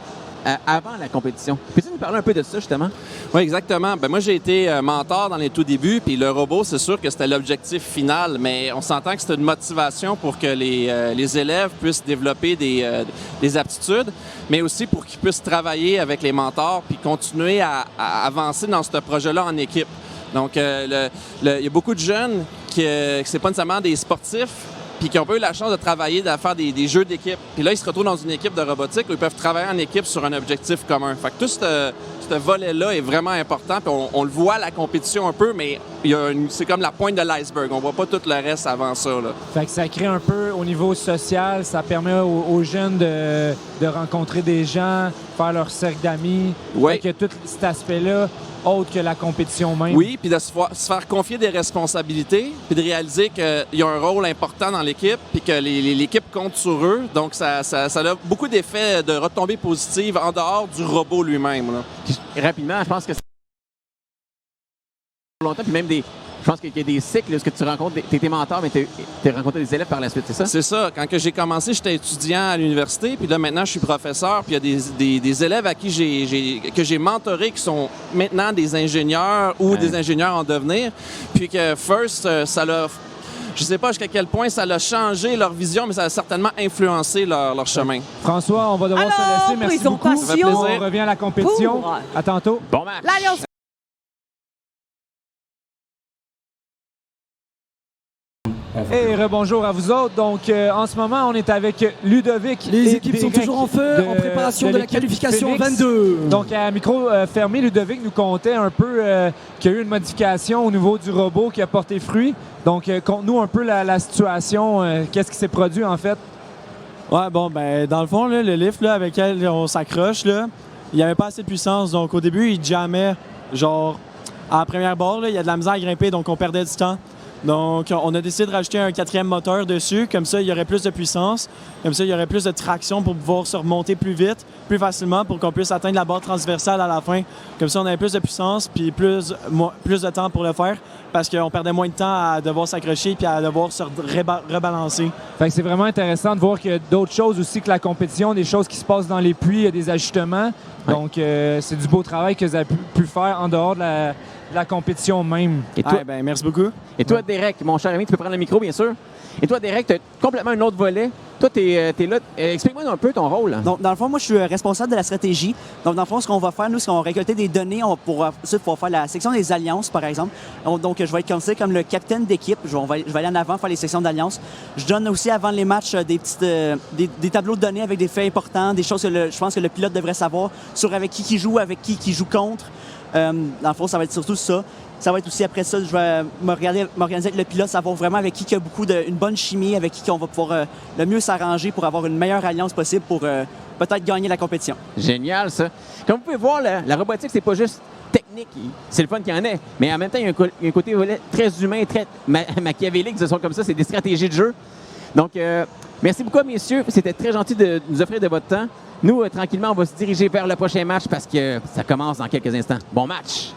avant la compétition. Peux-tu nous parler un peu de ça, justement? Oui, exactement. Moi, j'ai été mentor dans les tout débuts, puis le robot, c'est sûr que c'était l'objectif final, mais on s'entend que c'était une motivation pour que les élèves puissent développer des aptitudes, mais aussi pour qu'ils puissent travailler avec les mentors puis continuer à avancer dans ce projet-là en équipe. Donc, il y a beaucoup de jeunes qui c'est pas nécessairement des sportifs, puis qui ont pas eu la chance de travailler, de faire des jeux d'équipe. Puis là, ils se retrouvent dans une équipe de robotique où ils peuvent travailler en équipe sur un objectif commun. Fait que tout ce volet-là est vraiment important, puis on le voit à la compétition un peu, mais c'est comme la pointe de l'iceberg. On voit pas tout le reste avant ça, là. Fait que ça crée un peu au niveau social, ça permet aux jeunes de rencontrer des gens, faire leur cercle d'amis. Oui. Fait que tout cet aspect-là, autre que la compétition même. Oui, puis de se faire confier des responsabilités, puis de réaliser qu'il y a un rôle important dans l'équipe, puis que l'équipe compte sur eux. Donc, ça a beaucoup d'effets de retombées positives en dehors du robot lui-même, là. Puis, rapidement, je pense que c'est longtemps, puis même je pense qu'il y a des cycles où tu rencontres tes mentors, mais tu as rencontré des élèves par la suite, c'est ça? C'est ça. Quand j'ai commencé, j'étais étudiant à l'université, puis là, maintenant, je suis professeur, puis il y a des élèves à qui que j'ai mentorés qui sont maintenant des ingénieurs ou des ingénieurs en devenir, puis que First, ça l'a... Je sais pas jusqu'à quel point ça a changé leur vision, mais ça a certainement influencé leur chemin. François, on va devoir se laisser. Merci beaucoup. Ça fait plaisir. On revient à la compétition. À tantôt. Bon match. L'Alliance. Et rebonjour à vous autres. Donc, en ce moment, on est avec Ludovic. Les équipes sont toujours en feu, en préparation de la qualification Phoenix. 22. Donc, à micro fermé, Ludovic nous contait un peu qu'il y a eu une modification au niveau du robot qui a porté fruit. Donc, conte-nous un peu la situation. Qu'est-ce qui s'est produit, en fait? Ouais, bon, ben dans le fond, là, le lift là, avec lequel on s'accroche, il n'y avait pas assez de puissance. Donc, au début, il jammait, genre, à la première barre, il y a de la misère à grimper, donc on perdait du temps. Donc, on a décidé de rajouter un 4e moteur dessus. Comme ça, il y aurait plus de puissance. Comme ça, il y aurait plus de traction pour pouvoir se remonter plus vite, plus facilement, pour qu'on puisse atteindre la barre transversale à la fin. Comme ça, on avait plus de puissance puis plus de temps pour le faire parce qu'on perdait moins de temps à devoir s'accrocher puis à devoir se rebalancer. Fait que c'est vraiment intéressant de voir qu'il y a d'autres choses aussi que la compétition, des choses qui se passent dans les puits, il y a des ajustements. Ouais. Donc, c'est du beau travail que vous avez pu faire en dehors de la compétition même. Et toi, merci beaucoup. Et toi, Derek, mon cher ami, tu peux prendre le micro, bien sûr. Et toi, Derek, tu as complètement un autre volet. Toi, tu es là. Explique-moi un peu ton rôle. Donc, dans le fond, moi, je suis responsable de la stratégie. Donc, dans le fond, ce qu'on va faire, nous, c'est qu'on va récolter des données pour faire la section des alliances, par exemple. Donc, je vais être considéré comme le capitaine d'équipe. Je vais aller en avant faire les sections d'alliance. Je donne aussi, avant les matchs, des tableaux de données avec des faits importants, des choses que je pense que le pilote devrait savoir sur avec qui joue, avec qui joue contre. Dans le fond, ça va être surtout ça. Ça va être aussi après ça, je vais m'organiser avec le pilote, savoir vraiment avec qui il y a une bonne chimie, avec qui on va pouvoir le mieux s'arranger pour avoir une meilleure alliance possible pour peut-être gagner la compétition. Génial, ça. Comme vous pouvez voir, la robotique, c'est pas juste technique. C'est le fun qu'il y en ait. Mais en même temps, il y a un côté très humain, très machiavélique, ce sont comme ça. C'est des stratégies de jeu. Donc, merci beaucoup, messieurs. C'était très gentil de nous offrir de votre temps. Nous, tranquillement, on va se diriger vers le prochain match parce que ça commence dans quelques instants. Bon match!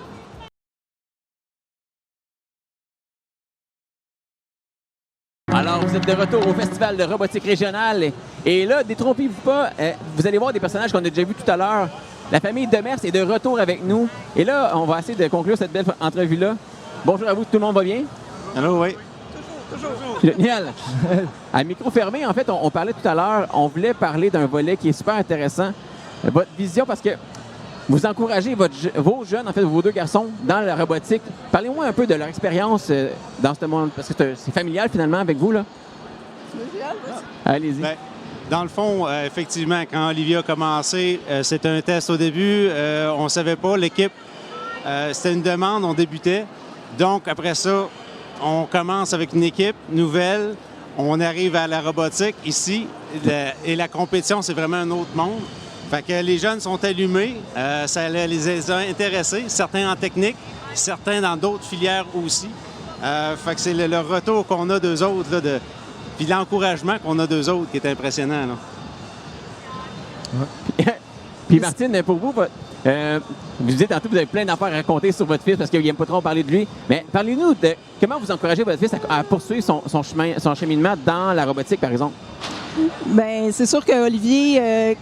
Alors, vous êtes de retour au Festival de robotique régionale. Et là, détrompez-vous pas, vous allez voir des personnages qu'on a déjà vus tout à l'heure. La famille Demers est de retour avec nous. Et là, on va essayer de conclure cette belle entrevue-là. Bonjour à vous, tout le monde va bien? Allô, oui. Toujours. Génial. À micro fermé, en fait, on parlait tout à l'heure, on voulait parler d'un volet qui est super intéressant. Votre vision, parce que vous encouragez vos jeunes, en fait, vos deux garçons, dans la robotique. Parlez-moi un peu de leur expérience dans ce monde, parce que c'est familial, finalement, avec vous, là. Allez-y. Ben, dans le fond, effectivement, quand Olivier a commencé, c'était un test au début. On ne savait pas, l'équipe, c'était une demande, on débutait. Donc, après ça, on commence avec une équipe nouvelle. On arrive à la robotique ici. Et la compétition, c'est vraiment un autre monde. Fait que les jeunes sont allumés, ça les a intéressés, certains en technique, certains dans d'autres filières aussi. Fait que c'est le retour qu'on a d'eux autres, là, puis l'encouragement qu'on a d'eux autres qui est impressionnant. Là. Ouais. Puis Martine, pour vous, vous disiez tantôt que vous avez plein d'affaires à raconter sur votre fils parce qu'il n'aime pas trop parler de lui. Mais parlez-nous de comment vous encouragez votre fils à poursuivre son cheminement dans la robotique, par exemple. Bien, c'est sûr qu'Olivier...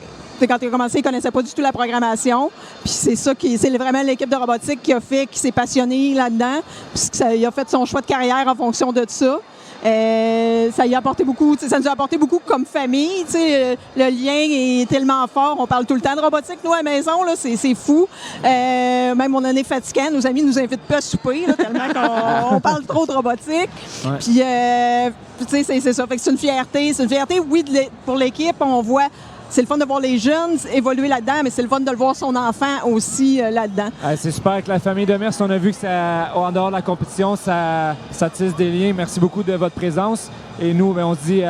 quand il a commencé, il ne connaissait pas du tout la programmation. Puis c'est ça c'est vraiment l'équipe de robotique qui s'est passionné là-dedans. Puis il a fait son choix de carrière en fonction de ça. Ça lui a apporté beaucoup, ça nous a apporté beaucoup comme famille. Le lien est tellement fort. On parle tout le temps de robotique, nous, à la maison. Là, c'est fou. Même on en est fatiguant. Nos amis nous invitent pas à souper, là, tellement qu'on parle trop de robotique. Ouais. Puis, c'est ça. Fait que c'est une fierté. C'est une fierté, oui, pour l'équipe. On voit... C'est le fun de voir les jeunes évoluer là-dedans, mais c'est le fun de le voir son enfant aussi là-dedans. C'est super avec la famille Demers. On a vu que en dehors de la compétition, ça tisse des liens. Merci beaucoup de votre présence. Et nous, on se dit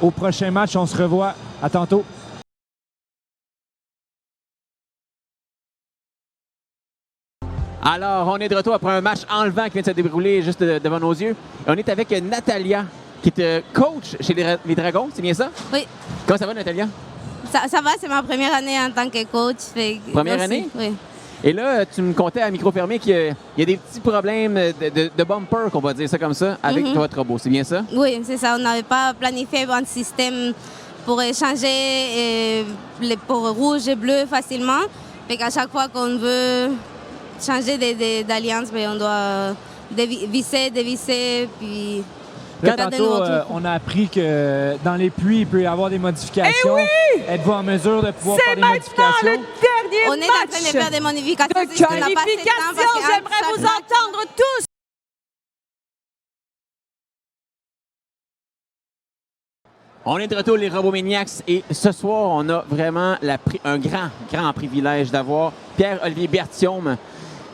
au prochain match, on se revoit. À tantôt. Alors, on est de retour après un match enlevant qui vient de se dérouler juste devant nos yeux. On est avec Natalia, qui est coach chez les Dragons, c'est bien ça? Oui. Comment ça va, Natalia? Ça va, c'est ma première année en tant que coach. Première année? Oui. Et là, tu me contais à micro fermé qu'il y a des petits problèmes de bumper, qu'on va dire ça comme ça, avec votre robot. C'est bien ça? Oui, c'est ça. On n'avait pas planifié un système pour changer pour rouge et bleu facilement. Fait qu'à chaque fois qu'on veut changer d'alliance, on doit dévisser, puis... Là, tantôt, on a appris que dans les puits, il peut y avoir des modifications. Eh oui! Êtes-vous en mesure de pouvoir faire des modifications? C'est maintenant le dernier match! On est en train de faire des modifications. J'aimerais vous entendre tous! On est de retour, les Robomaniacs, et ce soir, on a vraiment un grand privilège d'avoir Pierre-Olivier Berthiaume.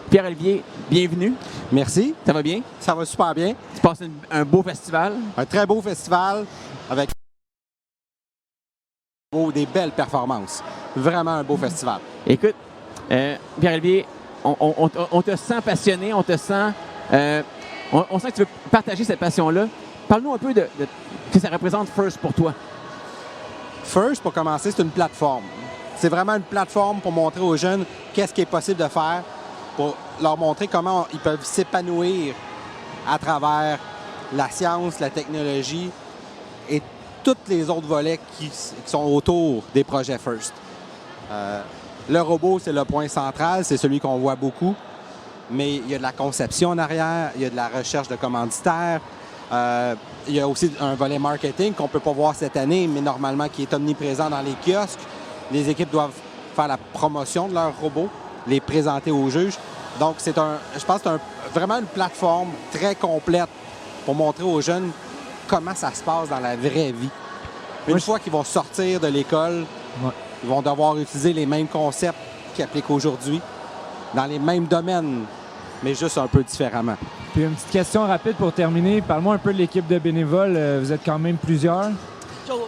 Pierre-Olivier, bienvenue. Merci. Ça va bien? Ça va super bien. Tu passes un beau festival? Un très beau festival avec des belles performances. Vraiment un beau festival. Écoute, Pierre-Olivier, on te sent passionné, on te sent On sent que tu veux partager cette passion-là. Parle-nous un peu de ce que ça représente FIRST pour toi. FIRST, pour commencer, c'est une plateforme. C'est vraiment une plateforme pour montrer aux jeunes qu'est-ce qui est possible de faire, pour leur montrer comment ils peuvent s'épanouir à travers la science, la technologie et tous les autres volets qui sont autour des projets FIRST. Le robot, c'est le point central, c'est celui qu'on voit beaucoup, mais il y a de la conception en arrière, il y a de la recherche de commanditaires, il y a aussi un volet marketing qu'on ne peut pas voir cette année, mais normalement qui est omniprésent dans les kiosques. Les équipes doivent faire la promotion de leurs robots, les présenter aux juges. Donc, je pense que c'est vraiment une plateforme très complète pour montrer aux jeunes comment ça se passe dans la vraie vie. Une fois qu'ils vont sortir de l'école, ils vont devoir utiliser les mêmes concepts qu'ils appliquent aujourd'hui dans les mêmes domaines, mais juste un peu différemment. Puis une petite question rapide pour terminer. Parle-moi un peu de l'équipe de bénévoles. Vous êtes quand même plusieurs.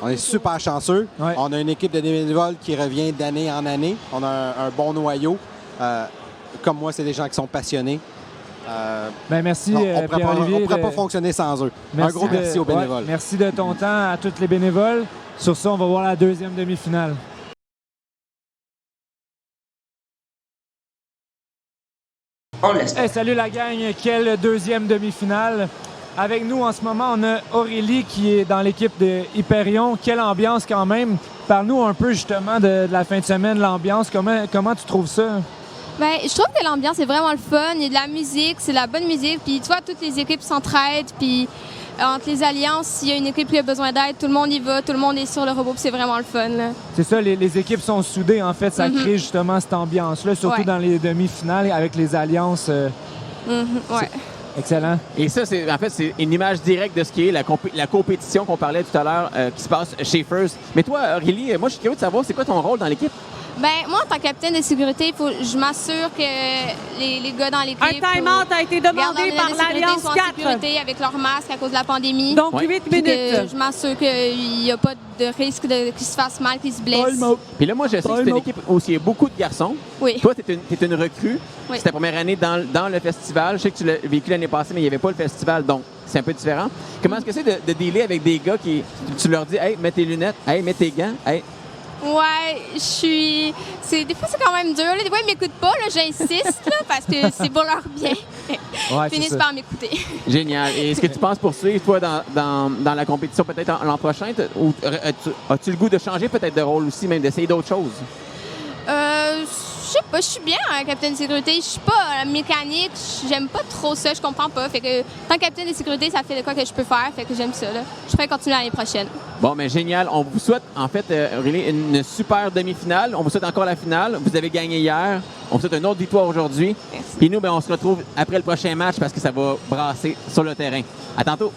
On est super chanceux. Ouais. On a une équipe de bénévoles qui revient d'année en année. On a un bon noyau. Comme moi, c'est des gens qui sont passionnés. Merci, Pierre-Olivier. On ne pourrait pas fonctionner sans eux. Un gros merci aux bénévoles. Merci de ton temps à tous les bénévoles. Sur ça, on va voir la deuxième demi-finale. Hey, salut la gang, quelle deuxième demi-finale. Avec nous en ce moment, on a Aurélie qui est dans l'équipe de Hyperion. Quelle ambiance quand même. Parle-nous un peu justement de la fin de semaine, l'ambiance. Comment tu trouves ça? Bien, je trouve que l'ambiance est vraiment le fun. Il y a de la musique, c'est de la bonne musique. Puis tu vois, toutes les équipes s'entraident. Puis entre les alliances, s'il y a une équipe qui a besoin d'aide, tout le monde y va, tout le monde est sur le robot. Puis c'est vraiment le fun. C'est ça, les équipes sont soudées. En fait, ça crée justement cette ambiance-là, surtout dans les demi-finales avec les alliances. Ouais. Excellent. Et ça, c'est une image directe de ce qui est la compétition qu'on parlait tout à l'heure qui se passe chez FIRST. Mais toi, Aurélie, moi, je suis curieux de savoir, c'est quoi ton rôle dans l'équipe? Ben moi, en tant que capitaine de sécurité, je m'assure que les gars dans l'équipe... Un time-out a été demandé par l'Alliance 4. En sécurité avec leur masque à cause de la pandémie. Donc, 8 minutes. Je m'assure qu'il n'y a pas de risque qu'ils se fassent mal, qu'ils se blessent. Puis là, moi, je sais que c'est une équipe où il y a beaucoup de garçons. Oui. Toi, tu es une recrue. Oui. C'est ta première année dans le festival. Je sais que tu l'as vécu l'année passée, mais il n'y avait pas le festival, donc c'est un peu différent. Comment est-ce que c'est de dealer avec des gars qui... Tu leur dis « Hey, mets tes lunettes. Hey, mets tes gants. Hey. » Ouais, des fois, c'est quand même dur. Là. Des fois, ils m'écoutent pas, j'insiste, parce que c'est pour leur bien. Ils finissent par m'écouter. Génial. Et est-ce que tu penses poursuivre, toi, dans la compétition peut-être l'an prochain? Ou as-tu le goût de changer peut-être de rôle aussi, même d'essayer d'autres choses? Je sais pas, je suis bien capitaine de sécurité. Je suis pas mécanique, j'aime pas trop ça, je comprends pas. Fait que tant que capitaine de sécurité, ça fait de quoi que je peux faire, fait que j'aime ça. Là. Je pourrais continuer l'année prochaine. Bon, mais génial. On vous souhaite, en fait, Aurélie, une super demi-finale. On vous souhaite encore la finale. Vous avez gagné hier. On vous souhaite une autre victoire aujourd'hui. Puis nous, on se retrouve après le prochain match parce que ça va brasser sur le terrain. À tantôt.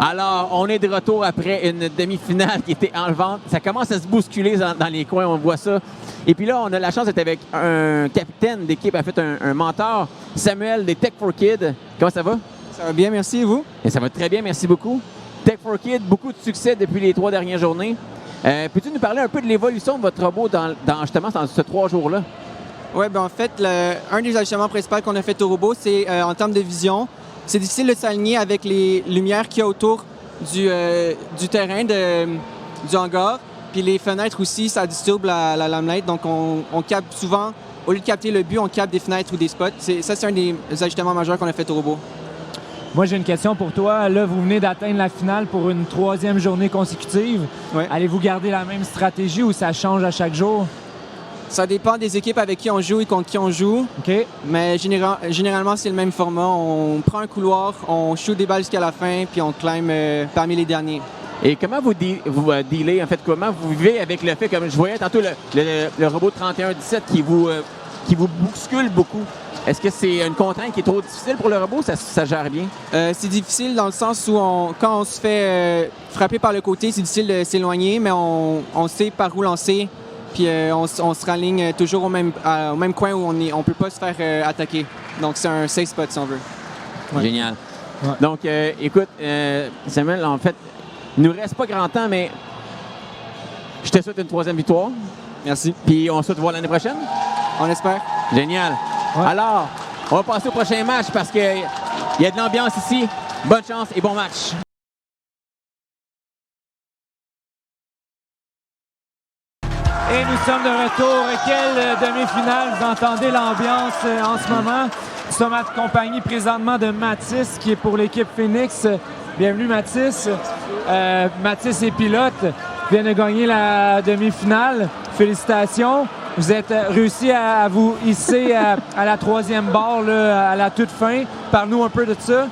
Alors, on est de retour après une demi-finale qui était enlevante. Ça commence à se bousculer dans les coins, on voit ça. Et puis là, on a la chance d'être avec un capitaine d'équipe, en fait, un mentor, Samuel des Tech4Kids. Comment ça va? Ça va bien, merci. Et vous? Et ça va très bien, merci beaucoup. Tech4Kids, beaucoup de succès depuis les 3 dernières journées. Peux-tu nous parler un peu de l'évolution de votre robot justement dans ces 3 jours-là? Oui, bien en fait, un des ajustements principaux qu'on a fait au robot, c'est en termes de vision. C'est difficile de s'aligner avec les lumières qu'il y a autour du terrain, du hangar. Puis les fenêtres aussi, ça disturbe la limelight. Donc, on capte souvent, au lieu de capter le but, on capte des fenêtres ou des spots. Ça, c'est un des ajustements majeurs qu'on a fait au robot. Moi, j'ai une question pour toi. Là, vous venez d'atteindre la finale pour une 3e journée consécutive. Ouais. Allez-vous garder la même stratégie ou ça change à chaque jour? Ça dépend des équipes avec qui on joue et contre qui on joue. Okay. Mais généralement, c'est le même format. On prend un couloir, on shoot des balles jusqu'à la fin, puis on climb parmi les derniers. Et comment vous dealez, en fait, comment vous vivez avec le fait, comme je voyais tantôt le robot de 3117 qui vous bouscule beaucoup? Est-ce que c'est une contrainte qui est trop difficile pour le robot ou ça gère bien? C'est difficile dans le sens où quand on se fait frapper par le côté, c'est difficile de s'éloigner, mais on sait par où lancer. Puis on se raligne toujours au même coin où on ne peut pas se faire attaquer. Donc, c'est un safe spot, si on veut. Ouais. Génial. Ouais. Donc, écoute, Samuel, en fait, il ne nous reste pas grand temps, mais je te souhaite une 3e victoire. Merci. Puis on se souhaite de voir l'année prochaine. On espère. Génial. Ouais. Alors, on va passer au prochain match parce qu'il y a de l'ambiance ici. Bonne chance et bon match. Et nous sommes de retour. Quelle demi-finale. Vous entendez l'ambiance en ce moment. Nous sommes accompagnés présentement de Mathis qui est pour l'équipe Phoenix. Bienvenue Mathis. Mathis est pilote. Vient de gagner la demi-finale. Félicitations. Vous êtes réussi à vous hisser à la 3e barre là, à la toute fin. Parle-nous un peu de ça.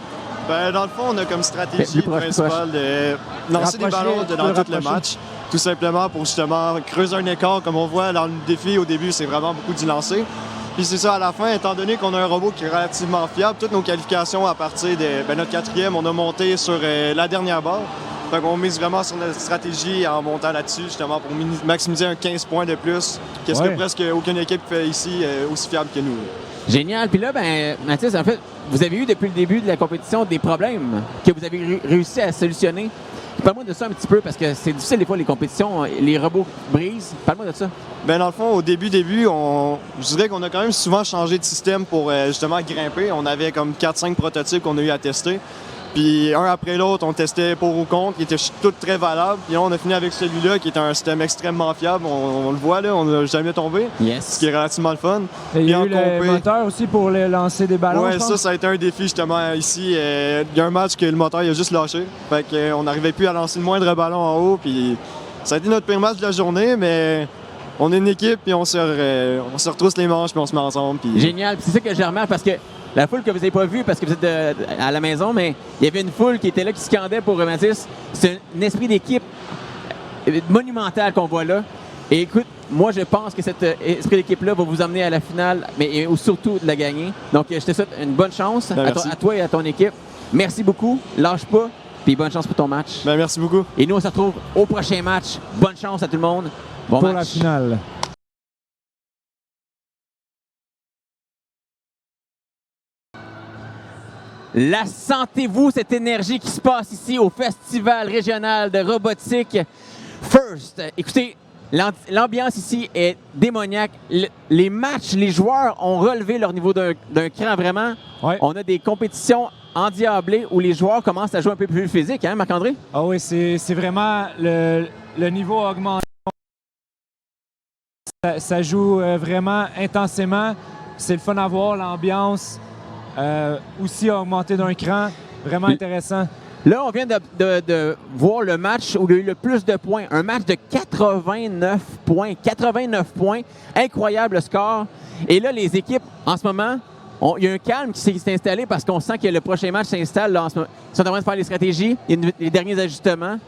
Ben, dans le fond, on a comme stratégie principale de lancer des ballons dans tout le match. Tout simplement pour justement creuser un écart. Comme on voit dans le défi au début, c'est vraiment beaucoup du lancer. Puis c'est ça à la fin, étant donné qu'on a un robot qui est relativement fiable, toutes nos qualifications à partir de notre 4e, on a monté sur la dernière barre. Donc on mise vraiment sur notre stratégie en montant là-dessus, justement pour maximiser un 15 points de plus. Qu'est-ce que presque aucune équipe fait ici aussi fiable que nous. Génial. Puis là, ben, Mathis, en fait, vous avez eu depuis le début de la compétition des problèmes que vous avez réussi à solutionner. Parle-moi de ça un petit peu, parce que c'est difficile des fois, les compétitions, les robots brisent. Parle-moi de ça. Bien, dans le fond, au début, je dirais qu'on a quand même souvent changé de système pour justement grimper. On avait comme 4-5 prototypes qu'on a eu à tester. Puis un après l'autre, on testait pour ou contre, qui étaient tous très valables. Puis on a fini avec celui-là, qui est un système extrêmement fiable. On le voit, là, on n'a jamais tombé. Yes. Ce qui est relativement le fun. Et il y a eu le moteur aussi pour lancer des ballons. Oui, ça a été un défi justement ici. Il y a un match que le moteur il a juste lâché. Fait qu'on n'arrivait plus à lancer le moindre ballon en haut. Puis ça a été notre pire match de la journée, mais on est une équipe, puis on se retrousse les manches, puis on se met ensemble. Puis... Génial. C'est ça que je remarque, parce que la foule que vous n'avez pas vue, parce que vous êtes à la maison, mais il y avait une foule qui était là, qui scandait pour Mathis. C'est un esprit d'équipe monumental qu'on voit là. Et écoute, moi, je pense que cet esprit d'équipe-là va vous emmener à la finale, mais surtout de la gagner. Donc, je te souhaite une bonne chance à toi et à ton équipe. Merci beaucoup. Lâche pas. Puis bonne chance pour ton match. Ben, merci beaucoup. Et nous, on se retrouve au prochain match. Bonne chance à tout le monde. Bon pour match. La finale. La sentez-vous, cette énergie qui se passe ici au Festival régional de robotique FIRST? Écoutez, l'ambiance ici est démoniaque. Les matchs, les joueurs ont relevé leur niveau d'un cran vraiment. Ouais. On a des compétitions endiablées où les joueurs commencent à jouer un peu plus physique, hein, Marc-André? Ah oui, c'est vraiment le niveau augmenté. Ça joue vraiment intensément. C'est le fun à voir, l'ambiance. Aussi a augmenté d'un cran. Vraiment intéressant. Là, on vient de voir le match où il y a eu le plus de points. Un match de 89 points. 89 points. Incroyable le score. Et là, les équipes, en ce moment, il y a un calme qui s'est installé parce qu'on sent que le prochain match s'installe. Ils sont en train de faire les stratégies, les derniers ajustements.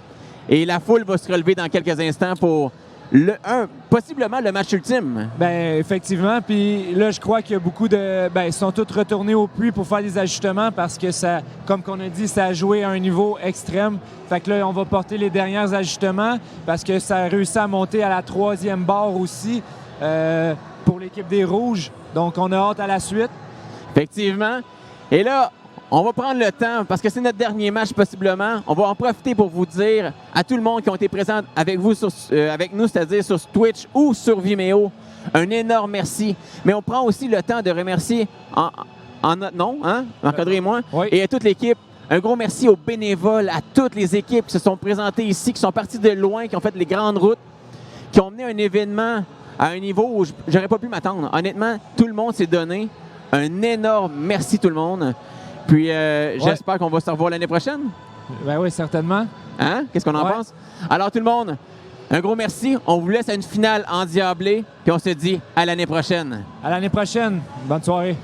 Et la foule va se relever dans quelques instants pour possiblement le match ultime. Bien, effectivement. Puis là, je crois qu'il y a beaucoup de... Bien, ils sont tous retournés au puits pour faire des ajustements parce que ça, comme qu'on a dit, ça a joué à un niveau extrême. Fait que là, on va porter les derniers ajustements parce que ça a réussi à monter à la 3e barre aussi pour l'équipe des Rouges. Donc, on a hâte à la suite. Effectivement. Et là, on va prendre le temps, parce que c'est notre dernier match possiblement. On va en profiter pour vous dire à tout le monde qui ont été présents avec vous, avec nous, c'est-à-dire sur Twitch ou sur Vimeo, un énorme merci. Mais on prend aussi le temps de remercier en notre nom, hein, Marc-André et moi, et à toute l'équipe. Un gros merci aux bénévoles, à toutes les équipes qui se sont présentées ici, qui sont parties de loin, qui ont fait les grandes routes, qui ont mené un événement à un niveau où j'aurais pas pu m'attendre. Honnêtement, tout le monde s'est donné. Un énorme merci tout le monde. Puis j'espère qu'on va se revoir l'année prochaine. Ben oui, certainement. Hein? Qu'est-ce qu'on en pense? Alors tout le monde, un gros merci. On vous laisse à une finale endiablée. Puis on se dit à l'année prochaine. À l'année prochaine. Bonne soirée.